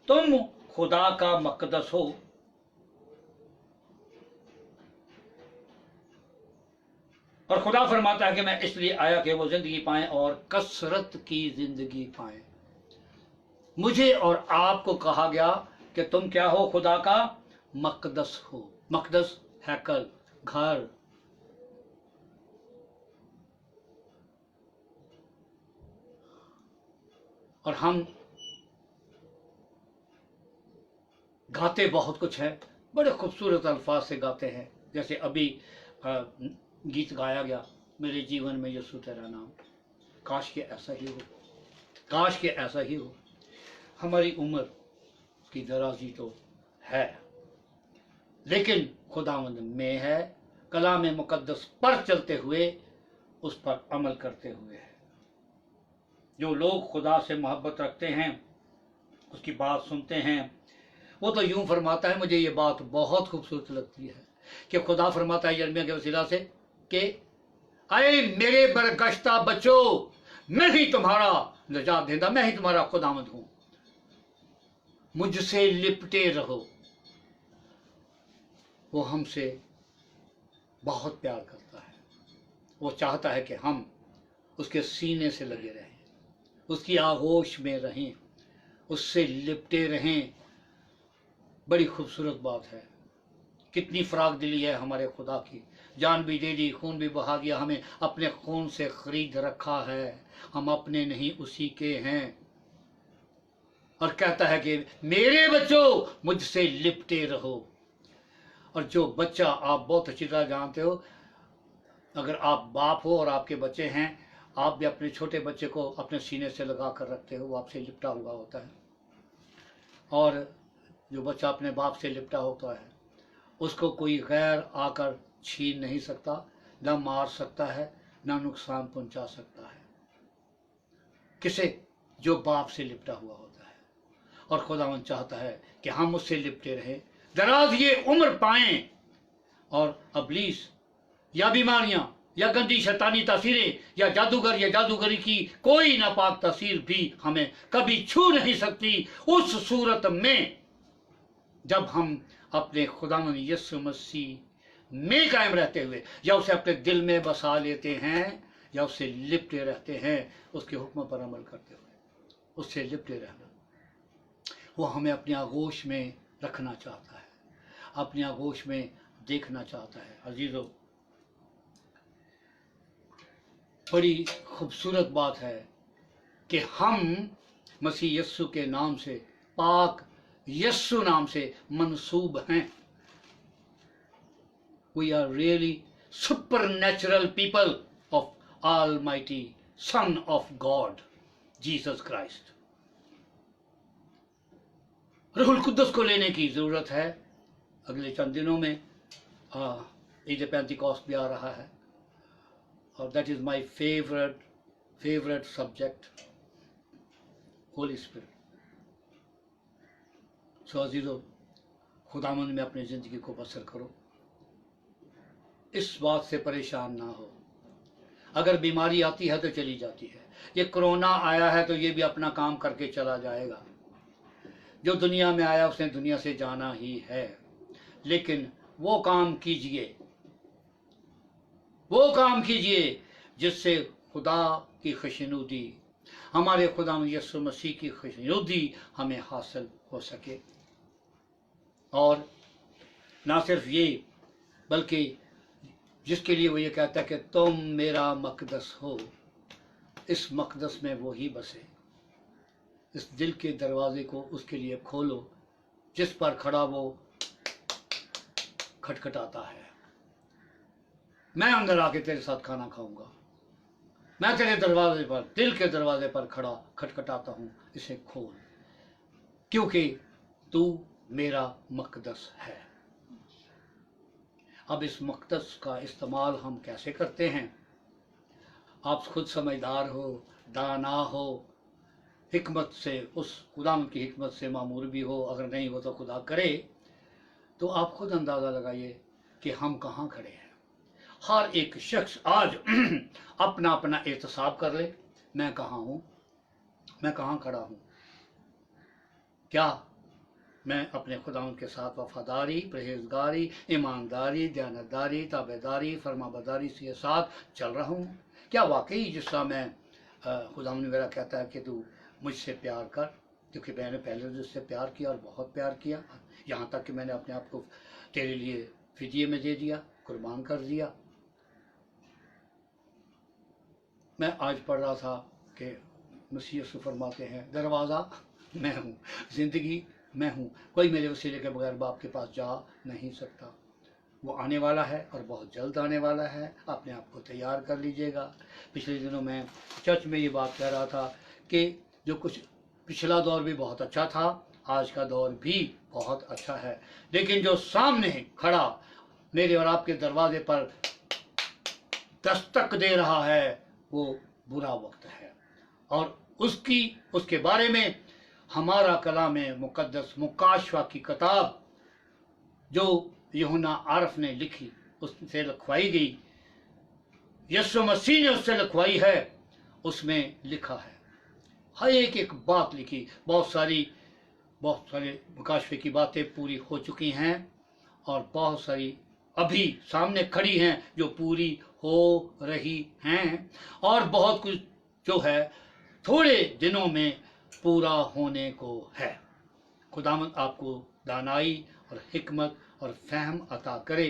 تم خدا کا مقدس ہو، اور خدا فرماتا ہے کہ میں اس لیے آیا کہ وہ زندگی پائیں اور کثرت کی زندگی پائیں. مجھے اور آپ کو کہا گیا کہ تم کیا ہو؟ خدا کا مقدس ہو. مقدس ہیکل، گھر. اور ہم گاتے بہت کچھ ہے، بڑے خوبصورت الفاظ سے گاتے ہیں، جیسے ابھی گیت گایا گیا، میرے جیون میں یسوع تیرا نام. کاش کہ ایسا ہی ہو، کاش کہ ایسا ہی ہو. ہماری عمر کی درازی تو ہے، لیکن خداوند میں ہے، کلام مقدس پر چلتے ہوئے، اس پر عمل کرتے ہوئے ہے. جو لوگ خدا سے محبت رکھتے ہیں، اس کی بات سنتے ہیں، وہ تو یوں فرماتا ہے، مجھے یہ بات بہت خوبصورت لگتی ہے کہ خدا فرماتا ہے یرمیہ کے وسیلہ سے کہ اے میرے برگشتہ بچو، میں ہی تمہارا نجات دہندہ، میں ہی تمہارا خداوند ہوں، مجھ سے لپٹے رہو. وہ ہم سے بہت پیار کرتا ہے، وہ چاہتا ہے کہ ہم اس کے سینے سے لگے رہیں، اس کی آغوش میں رہیں، اس سے لپٹے رہیں. بڑی خوبصورت بات ہے. کتنی فراغ دلی ہے ہمارے خدا کی. جان بھی دے دی، خون بھی بہا دیا، ہمیں اپنے خون سے خرید رکھا ہے، ہم اپنے نہیں اسی کے ہیں. اور کہتا ہے کہ میرے بچوں مجھ سے لپٹے رہو. اور جو بچہ، آپ بہت اچھی طرح جانتے ہو، اگر آپ باپ ہو اور آپ کے بچے ہیں، آپ بھی اپنے چھوٹے بچے کو اپنے سینے سے لگا کر رکھتے ہو، وہ آپ سے لپٹا ہوا ہوتا ہے. اور جو بچہ اپنے باپ سے لپٹا ہوتا ہے، اس کو کوئی غیر آ کر چھین نہیں سکتا، نہ مار سکتا ہے، نہ نقصان پہنچا سکتا ہے. کسے؟ جو باپ سے لپٹا ہوا ہوتا ہے. اور خداوند چاہتا ہے کہ ہم اس سے لپٹے رہیں، دراز یہ عمر پائیں، اور ابلیس یا بیماریاں یا گندی شیطانی تاثیریں یا جادوگر یا جادوگری کی کوئی ناپاک تاثیر بھی ہمیں کبھی چھو نہیں سکتی، اس صورت میں جب ہم اپنے خداوند یسوع مسیح میں قائم رہتے ہوئے، یا اسے اپنے دل میں بسا لیتے ہیں، یا اس سے لپٹے رہتے ہیں، اس کے حکم پر عمل کرتے ہوئے. اس سے لپٹے رہنا، وہ ہمیں اپنی آغوش میں رکھنا چاہتا ہے، اپنی آغوش میں دیکھنا چاہتا ہے. عزیزو، बड़ी खूबसूरत बात है कि हम मसीह यस्सु के नाम से, पाक यस्सु नाम से मंसूब हैं। We are really supernatural people of Almighty Son of God, Jesus Christ. रूहुल कुद्दस को लेने की जरूरत है। अगले चंद दिनों में ईद पेंटिकॉस्ट भी आ रहा है और that is my favourite subject, holy spirit. So अजीजों, खुदावंद में अपनी जिंदगी को बसर करो, इस बात से परेशान ना हो। अगर बीमारी आती है तो चली जाती है, ये कोरोना आया है तो ये भी अपना काम करके चला जाएगा। जो दुनिया में आया उसने दुनिया से जाना ही है, लेकिन वो काम कीजिए जिससे खुदा की खुशनुदी, हमारे खुदा यीशु मसीह की खुशनुदी हमें हासिल हो सके। और ना सिर्फ ये, बल्कि जिसके लिए वो ये कहता है कि तुम मेरा मकदस हो, इस मकदस में वो ही बसे। इस दिल के दरवाजे को उसके लिए खोलो जिस पर खड़ा वो खटखटाता है। मैं अंदर आके तेरे साथ खाना खाऊंगा, मैं तेरे दरवाजे पर, दिल के दरवाजे पर खड़ा खटखटाता हूं, इसे खोल, क्योंकि तू मेरा मकदस है। अब इस मकदस का इस्तेमाल हम कैसे करते हैं? आप खुद समझदार हो, दाना हो, हिकमत से, उस खुदा की हिकमत से मामूर भी हो, अगर नहीं हो तो खुदा करे, तो आप खुद अंदाज़ा लगाइए कि हम कहाँ खड़े हैं। हर एक शख्स आज अपना अपना एहतसाब कर ले, मैं कहाँ हूँ, मैं कहाँ खड़ा हूँ। क्या मैं अपने खुदावंद के साथ वफादारी, परहेजगारी, ईमानदारी, दयानतदारी, ताबेदारी, फरमाबरदारी से साथ चल रहा हूँ? क्या वाकई जिस तरह मैं खुदावंद मेरा कहता है कि तू मुझसे प्यार कर, क्योंकि मैंने पहले तुझसे प्यार किया और बहुत प्यार किया, यहाँ तक कि मैंने अपने आप को तेरे लिए फिदिये में दे दिया, कुर्बान कर दिया। मैं आज पढ़ रहा था कि मसीह यीशु फरमाते हैं, दरवाज़ा मैं हूँ, ज़िंदगी मैं हूँ, कोई मेरे वसीले के बगैर बाप के पास जा नहीं सकता। वो आने वाला है और बहुत जल्द आने वाला है, अपने आप को तैयार कर लीजिएगा। पिछले दिनों मैं चर्च में ये बात कह रहा था कि जो कुछ पिछला दौर भी बहुत अच्छा था, आज का दौर भी बहुत अच्छा है, लेकिन जो सामने खड़ा मेरे और आपके दरवाजे पर दस्तक दे रहा है वो बुरा वक्त है। और उसके बारे में हमारा कलाम मुकद्दस मुकाशवा की किताब जो यूहन्ना आरफ ने लिखी, उससे लिखवाई गई, यीशु मसीह ने उससे लिखवाई है, उसमें लिखा है, हर एक बात लिखी। बहुत सारे मुकाशवे की बातें पूरी हो चुकी हैं और बहुत सारी अभी सामने खड़ी हैं जो पूरी हो रही हैं, और बहुत कुछ जो है थोड़े दिनों में पूरा होने को है। खुदावंद आपको दानाई और हिकमत और फहम अता करे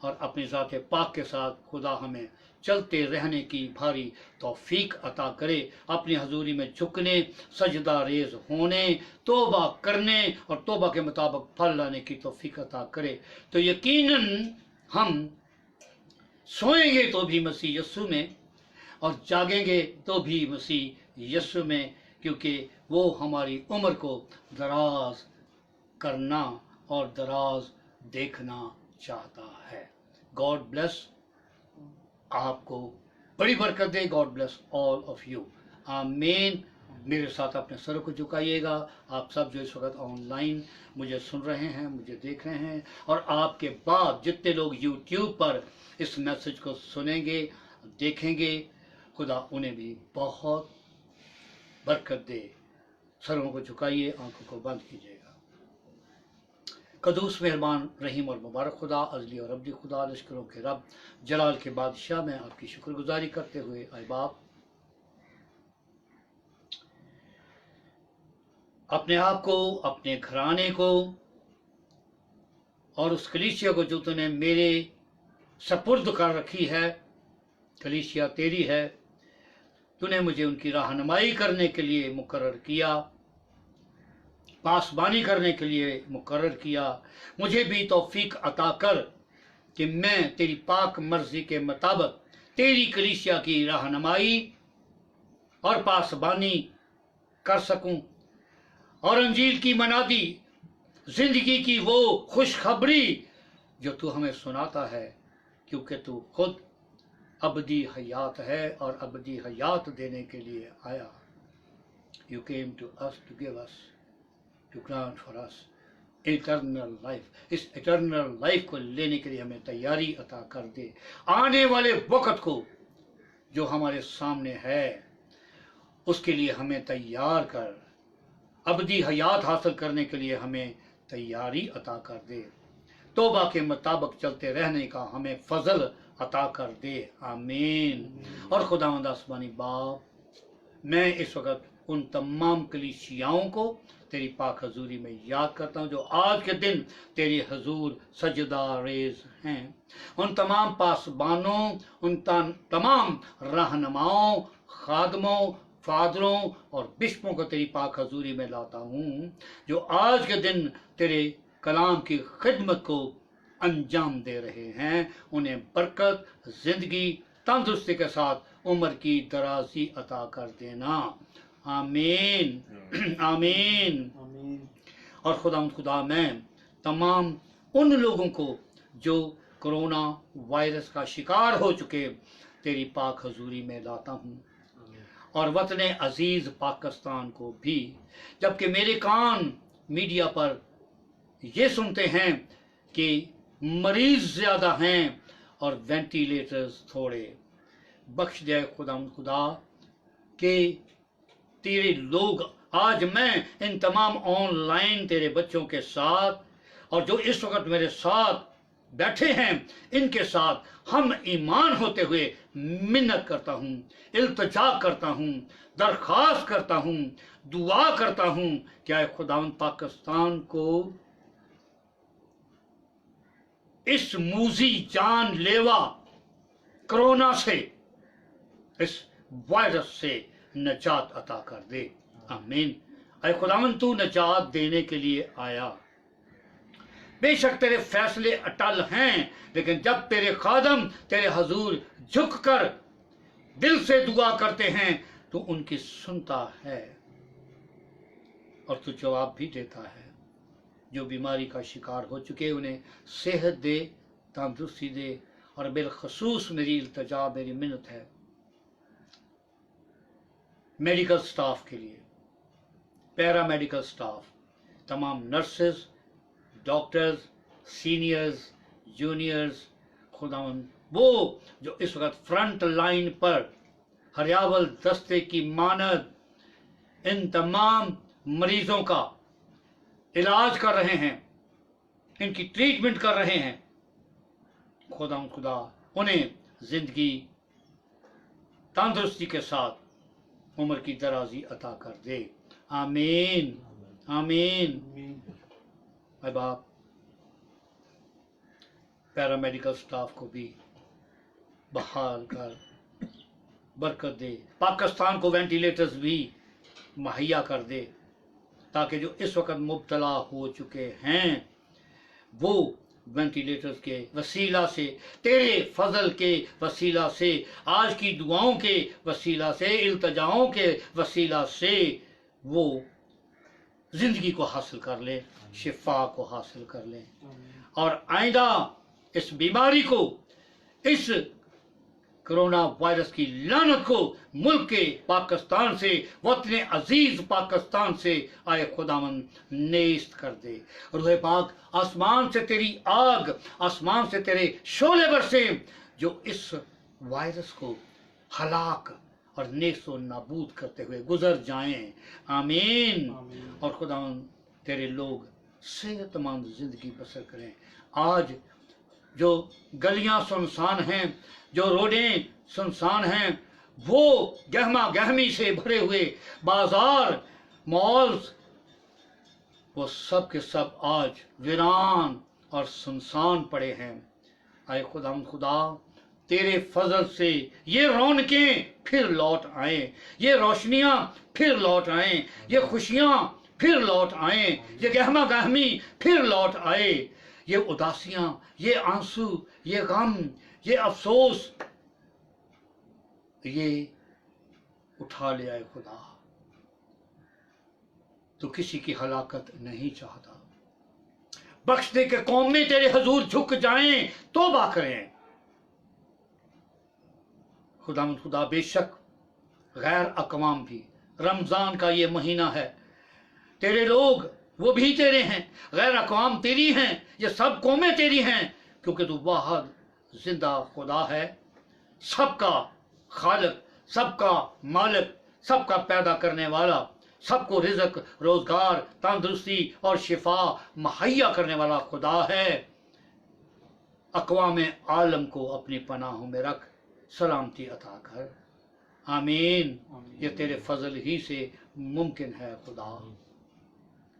और अपनी ज़ात पाक के साथ खुदा हमें चलते रहने की भारी तौफीक अता करे, अपनी हजूरी में झुकने, सजदा रेज होने, तौबा करने और तौबा के मुताबिक फल लाने की तौफीक अता करे। तो यकीनन हम सोएंगे तो भी मसीह यीशु में और जागेंगे तो भी मसीह यीशु में, क्योंकि वो हमारी उम्र को दराज करना और दराज देखना चाहता है। गॉड ब्लेस आपको बड़ी बरकत दे। God bless all of you, आमीन। मेरे साथ अपने सर को झुकाइएगा। आप सब जो इस वक्त ऑनलाइन मुझे सुन रहे हैं, मुझे देख रहे हैं, और आपके बाद जितने लोग यूट्यूब पर इस मैसेज को सुनेंगे, देखेंगे, खुदा उन्हें भी बहुत बरकत दे। सरों को झुकाइए, आंखों को बंद कीजिएगा। कदूस, मेहरबान, रहीम और मुबारक खुदा, अज़ली और अब्दी खुदा, लश्करों के रब, जलाल के बादशाह, में आपकी शुक्रगुजारी करते हुए आए बाप, अपने आप को, अपने घराने को और उस कलीसिया को जो तूने मेरे सपुर्द कर रखी है, कलीसिया तेरी है, तूने मुझे उनकी रहनुमाई करने के लिए मुकर्रर किया, पासबानी करने के लिए मुकर्रर किया। मुझे भी तौफीक अता कर कि मैं तेरी पाक मर्जी के मुताबिक तेरी कलीसिया की रहनुमाई और पासबानी कर सकूं और अंजील की मनादी, जिंदगी की वो खुशखबरी जो तू हमें सुनाता है, क्योंकि तू खुद अबदी हयात है और अबदी हयात देने के लिए आया। You came to us to give us, to grant for us eternal life. इस इटर्नल लाइफ को लेने के लिए हमें तैयारी अता कर दे। आने वाले वक्त को जो हमारे सामने है उसके लिए हमें तैयार कर, अबदी हयात हासिल करने के लिए हमें तैयारी अता कर दे। तौबा के मुताबिक चलते रहने का हमें फजल अता कर दे। आमीन। और खुदावंद आसमानी बाप, मैं इस वक्त उन तमाम कलीसियाओं को तेरी पाक हजूरी में याद करता हूँ जो आज के दिन तेरी हजूर सजदा रेज हैं। उन तमाम पासबानों, उन तमाम रहनुमाओं, खादमों, फादरों और बिशपों को तेरी पाक हजूरी में लाता हूँ जो आज के दिन तेरे कलाम की खिदमत को अंजाम दे रहे हैं। उन्हें बरकत, जिंदगी, तंदुरुस्ती के साथ उम्र की दराजी अता कर देना। आमीन आमीन। और खुदा मैं तमाम उन लोगों को जो कोरोना वायरस का शिकार हो चुके तेरी पाक हजूरी में लाता हूँ, और वतने अजीज पाकिस्तान को भी। जबकि मेरे कान मीडिया पर ये सुनते हैं कि मरीज ज्यादा हैं और वेंटिलेटर्स थोड़े, बख्श दे खुदा कि तेरे लोग, आज मैं इन तमाम ऑनलाइन तेरे बच्चों के साथ और जो इस वक्त मेरे साथ बैठे हैं, इनके साथ हम ईमान होते हुए मिन्नत करता हूँ, इल्तिजा करता हूँ, दरख्वास्त करता हूँ, दुआ करता हूँ क्या खुदावंद पाकिस्तान को इस मूजी जान लेवा कोरोना से, इस वायरस से नजात अता कर दे। आमीन। ऐ खुदावंद, तू नजात देने के लिए आया। बेशक तेरे फैसले अटल हैं, लेकिन जब तेरे खादम तेरे हजूर झुक कर दिल से दुआ करते हैं तो उनकी सुनता है और तू जवाब भी देता है। जो बीमारी का शिकार हो चुके उन्हें सेहत दे, तंदुरुस्ती दे। और बिलखसूस मेरी इल्तिजा, मेरी मिन्नत है मेडिकल स्टाफ के लिए, पैरा मेडिकल स्टाफ, तमाम नर्सेज, डॉक्टर्स, सीनियर्स, जूनियर्स, खुदावंद वो जो इस वक्त फ्रंट लाइन पर हरियावल दस्ते की मानद इन तमाम मरीजों का इलाज कर रहे हैं, इनकी ट्रीटमेंट कर रहे हैं, खुदा उन्हें जिंदगी, तंदुरुस्ती के साथ उम्र की दराजी अता कर दे। आमीन आमीन। ऐ बाप, पैरामेडिकल स्टाफ को भी बहाल कर बरकत दे। पाकिस्तान को वेंटिलेटर्स भी मुहैया कर दे ताकि जो इस वक्त मुब्तला हो चुके हैं वो वेंटिलेटर्स के वसीला से, तेरे फजल के वसीला से, आज की दुआओं के वसीला से, इल्तिजाओं के वसीला से वो जिंदगी को हासिल कर ले, शिफा को हासिल कर ले और आइंदा इस बीमारी को, इस कोरोना वायरस की लानत को मुल्क के पाकिस्तान से, वतने अजीज पाकिस्तान से आए खुदावंद नेस्त कर दे। रूह पाक, आसमान से तेरी आग, आसमान से तेरे शोले बरसे जो इस वायरस को हलाक और नेस्तो नाबूद करते हुए गुजर जाएं। आमीन। और खुदावंद तेरे लोग सेहतमंद जिंदगी बसर करें। आज जो गलियां सुनसान हैं, जो रोडें सुनसान हैं, वो गहमा गहमी से भरे हुए बाजार, मॉल्स, वो सब के सब आज वीरान और सुनसान पड़े हैं। आए खुदा तेरे फजल से ये रौनकें फिर लौट आए, ये रोशनियां फिर लौट आए, ये खुशियां फिर लौट आए, ये गहमा गहमी फिर लौट आए, ये उदासियां, ये आंसू, ये गम, ये अफसोस, ये उठा ले आए खुदा। तो किसी की हलाकत नहीं चाहता। बख्श दे के कौमें तेरे हजूर झुक जाएं, तौबा करें। खुदा बेशक गैर अकवाम भी, रमजान का ये महीना है, तेरे लोग वो भी तेरे हैं, गैर अकवाम तेरी हैं, ये सब कौमें तेरी हैं, क्योंकि तू वाहिद जिंदा खुदा है, सबका खालिक, सबका मालिक, सबका पैदा करने वाला, सबको रिज़्क, रोजगार, तंदुरुस्ती और शिफा मुहैया करने वाला खुदा है। अक़वाम आलम को अपनी पनाहों में रख, सलामती अता कर। आमीन। ये तेरे फजल ही से मुमकिन है खुदा।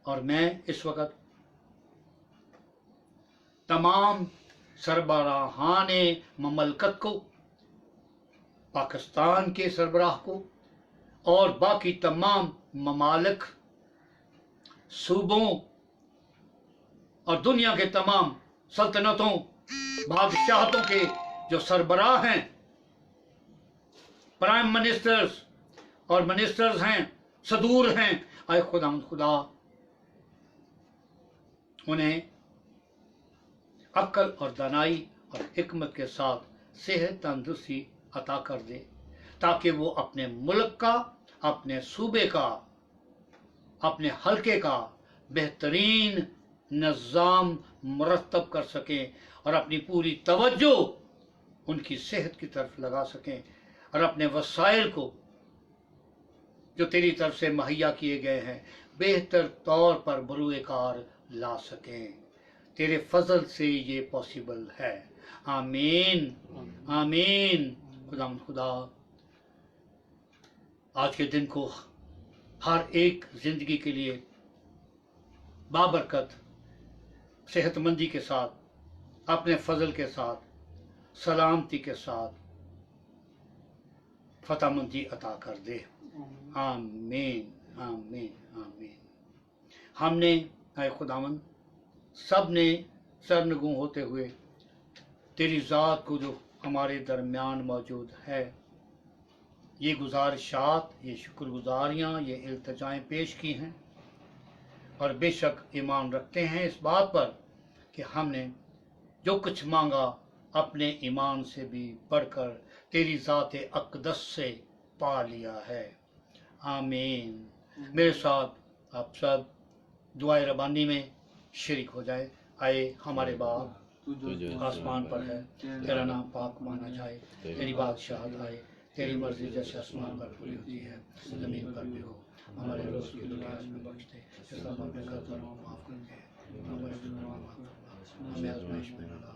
और मैं इस वक्त तमाम सरबराहाने ममलकत को, पाकिस्तान के सरबराह को और बाकी तमाम ममालिक, सूबों और दुनिया के तमाम सल्तनतों, बादशाहतों के जो सरबराह हैं, प्राइम मिनिस्टर्स और मिनिस्टर्स हैं, सदूर हैं, आए खुदा उन्हें अक्ल और दानाई और हिकमत के साथ सेहत तंदुरुस्ती अता कर दे, ताकि वो अपने मुल्क का, अपने सूबे का, अपने हल्के का बेहतरीन निज़ाम मुरतब कर सकें और अपनी पूरी तवज्जो उनकी सेहत की तरफ लगा सकें और अपने वसाइल को जो तेरी तरफ से मुहैया किए गए हैं बेहतर तौर पर बरूए कार ला सकें। तेरे फजल से ये पॉसिबल है। आमीन आमीन। खुदा आज के दिन को हर एक जिंदगी के लिए बाबरकत, सेहतमंदी के साथ, अपने फजल के साथ, सलामती के साथ फतहमंदी अता कर दे। आमीन आमीन आमीन। हमने ऐ खुदावन सब ने सरनगू होते हुए तेरी ज़ात को जो हमारे दरमियान मौजूद है, ये गुजारिशात, ये शुक्रगुजारियाँ, ये इल्तिजाएँ पेश की हैं और बेशक ईमान रखते हैं इस बात पर कि हमने जो कुछ मांगा अपने ईमान से भी बढ़कर तेरी ज़ात अक़दस से पा लिया है। आमीन। मेरे साथ आप सब दुआए रबानी में शरीक हो जाए। आए हमारे बाप आसमान पर है, तेरा नाम पाक माना जाए, तेरी बादशाहत आए, तेरी मर्जी जैसे आसमान पर पूरी होती है ज़मीन पर भी हो। हमारे रोज़ की रोटी आज में बख्श दे, जिसका हम अपने कर्ज़ों को माफ़ करके हमें आज़माइश में न ला,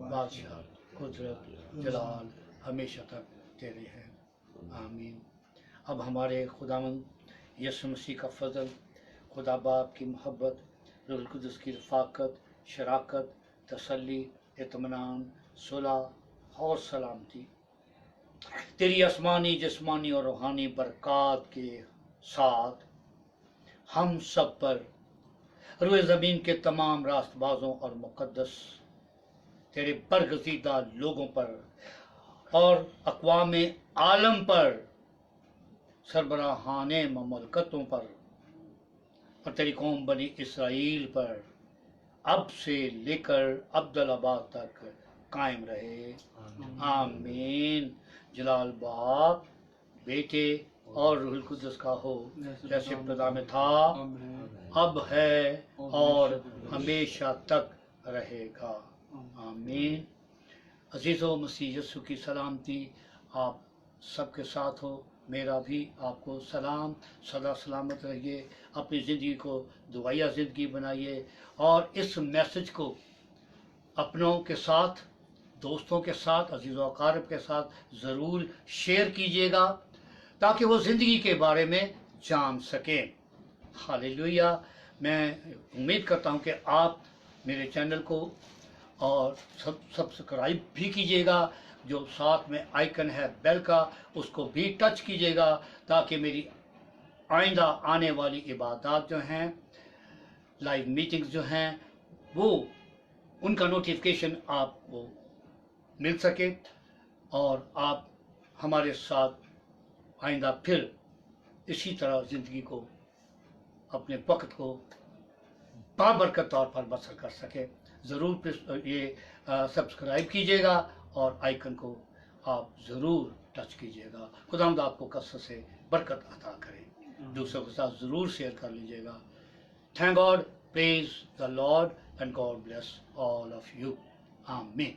बादशाह, कुदरत, जलाल हमेशा तक तेरे हैं। आमीन। अब हमारे खुदावंद यीशु मसीह का फजल, खुदा बाप की मोहब्बत, रूहुल कुद्दुस की रफ़ाकत, शराकत, तसल्ली, इत्मीनान, सुलह और सलामती तेरी आसमानी, जिस्मानी और रूहानी बरक़ात के साथ हम सब पर, रुए ज़मीन के तमाम रास्तबाजों और मुक़द्दस तेरे बरगज़ीदा लोगों पर और अक़वाम आलम पर, सरबराहाने ममलकतों पर और तेरी कौम बनी इसराइल पर अब से लेकर अब्दुल्लाबाद तक कायम रहे। आमीन। जलाल बाप, बेटे और रूहुल कुद्दुस का हो, जैसे इब्तिदा में था, अब है और हमेशा तक रहेगा। आमीन। अजीज़ो मसीह यीशु की सलामती आप सबके साथ हो। मेरा भी आपको सलाम। सदा सलामत रहिए, अपनी ज़िंदगी को दुआया ज़िंदगी बनाइए और इस मैसेज को अपनों के साथ, दोस्तों के साथ, अजीज़ व अक़ारिब के साथ ज़रूर शेयर कीजिएगा ताकि वो ज़िंदगी के बारे में जान सकें। हालेलुया। मैं उम्मीद करता हूँ कि आप मेरे चैनल को اور سبسکرائب بھی کیجیے گا. جو ساتھ میں آئیکن ہے بیل کا اس کو بھی ٹچ کیجیے گا تاکہ میری آئندہ آنے والی عبادات جو ہیں، لائیو میٹنگز جو ہیں، وہ ان کا نوٹیفیکیشن آپ کو مل سکے اور آپ ہمارے ساتھ آئندہ پھر اسی طرح زندگی کو، اپنے وقت کو بابرکت طور پر بسر کر سکے. ضرور یہ سبسکرائب کیجیے گا اور آئیکن کو آپ ضرور ٹچ کیجیے گا. خداوند آپ کو کثرت سے برکت عطا کرے. دوسروں کے ساتھ ضرور شیئر کر لیجیے گا. Thank God, praise the Lord, and God bless all of you. آمین.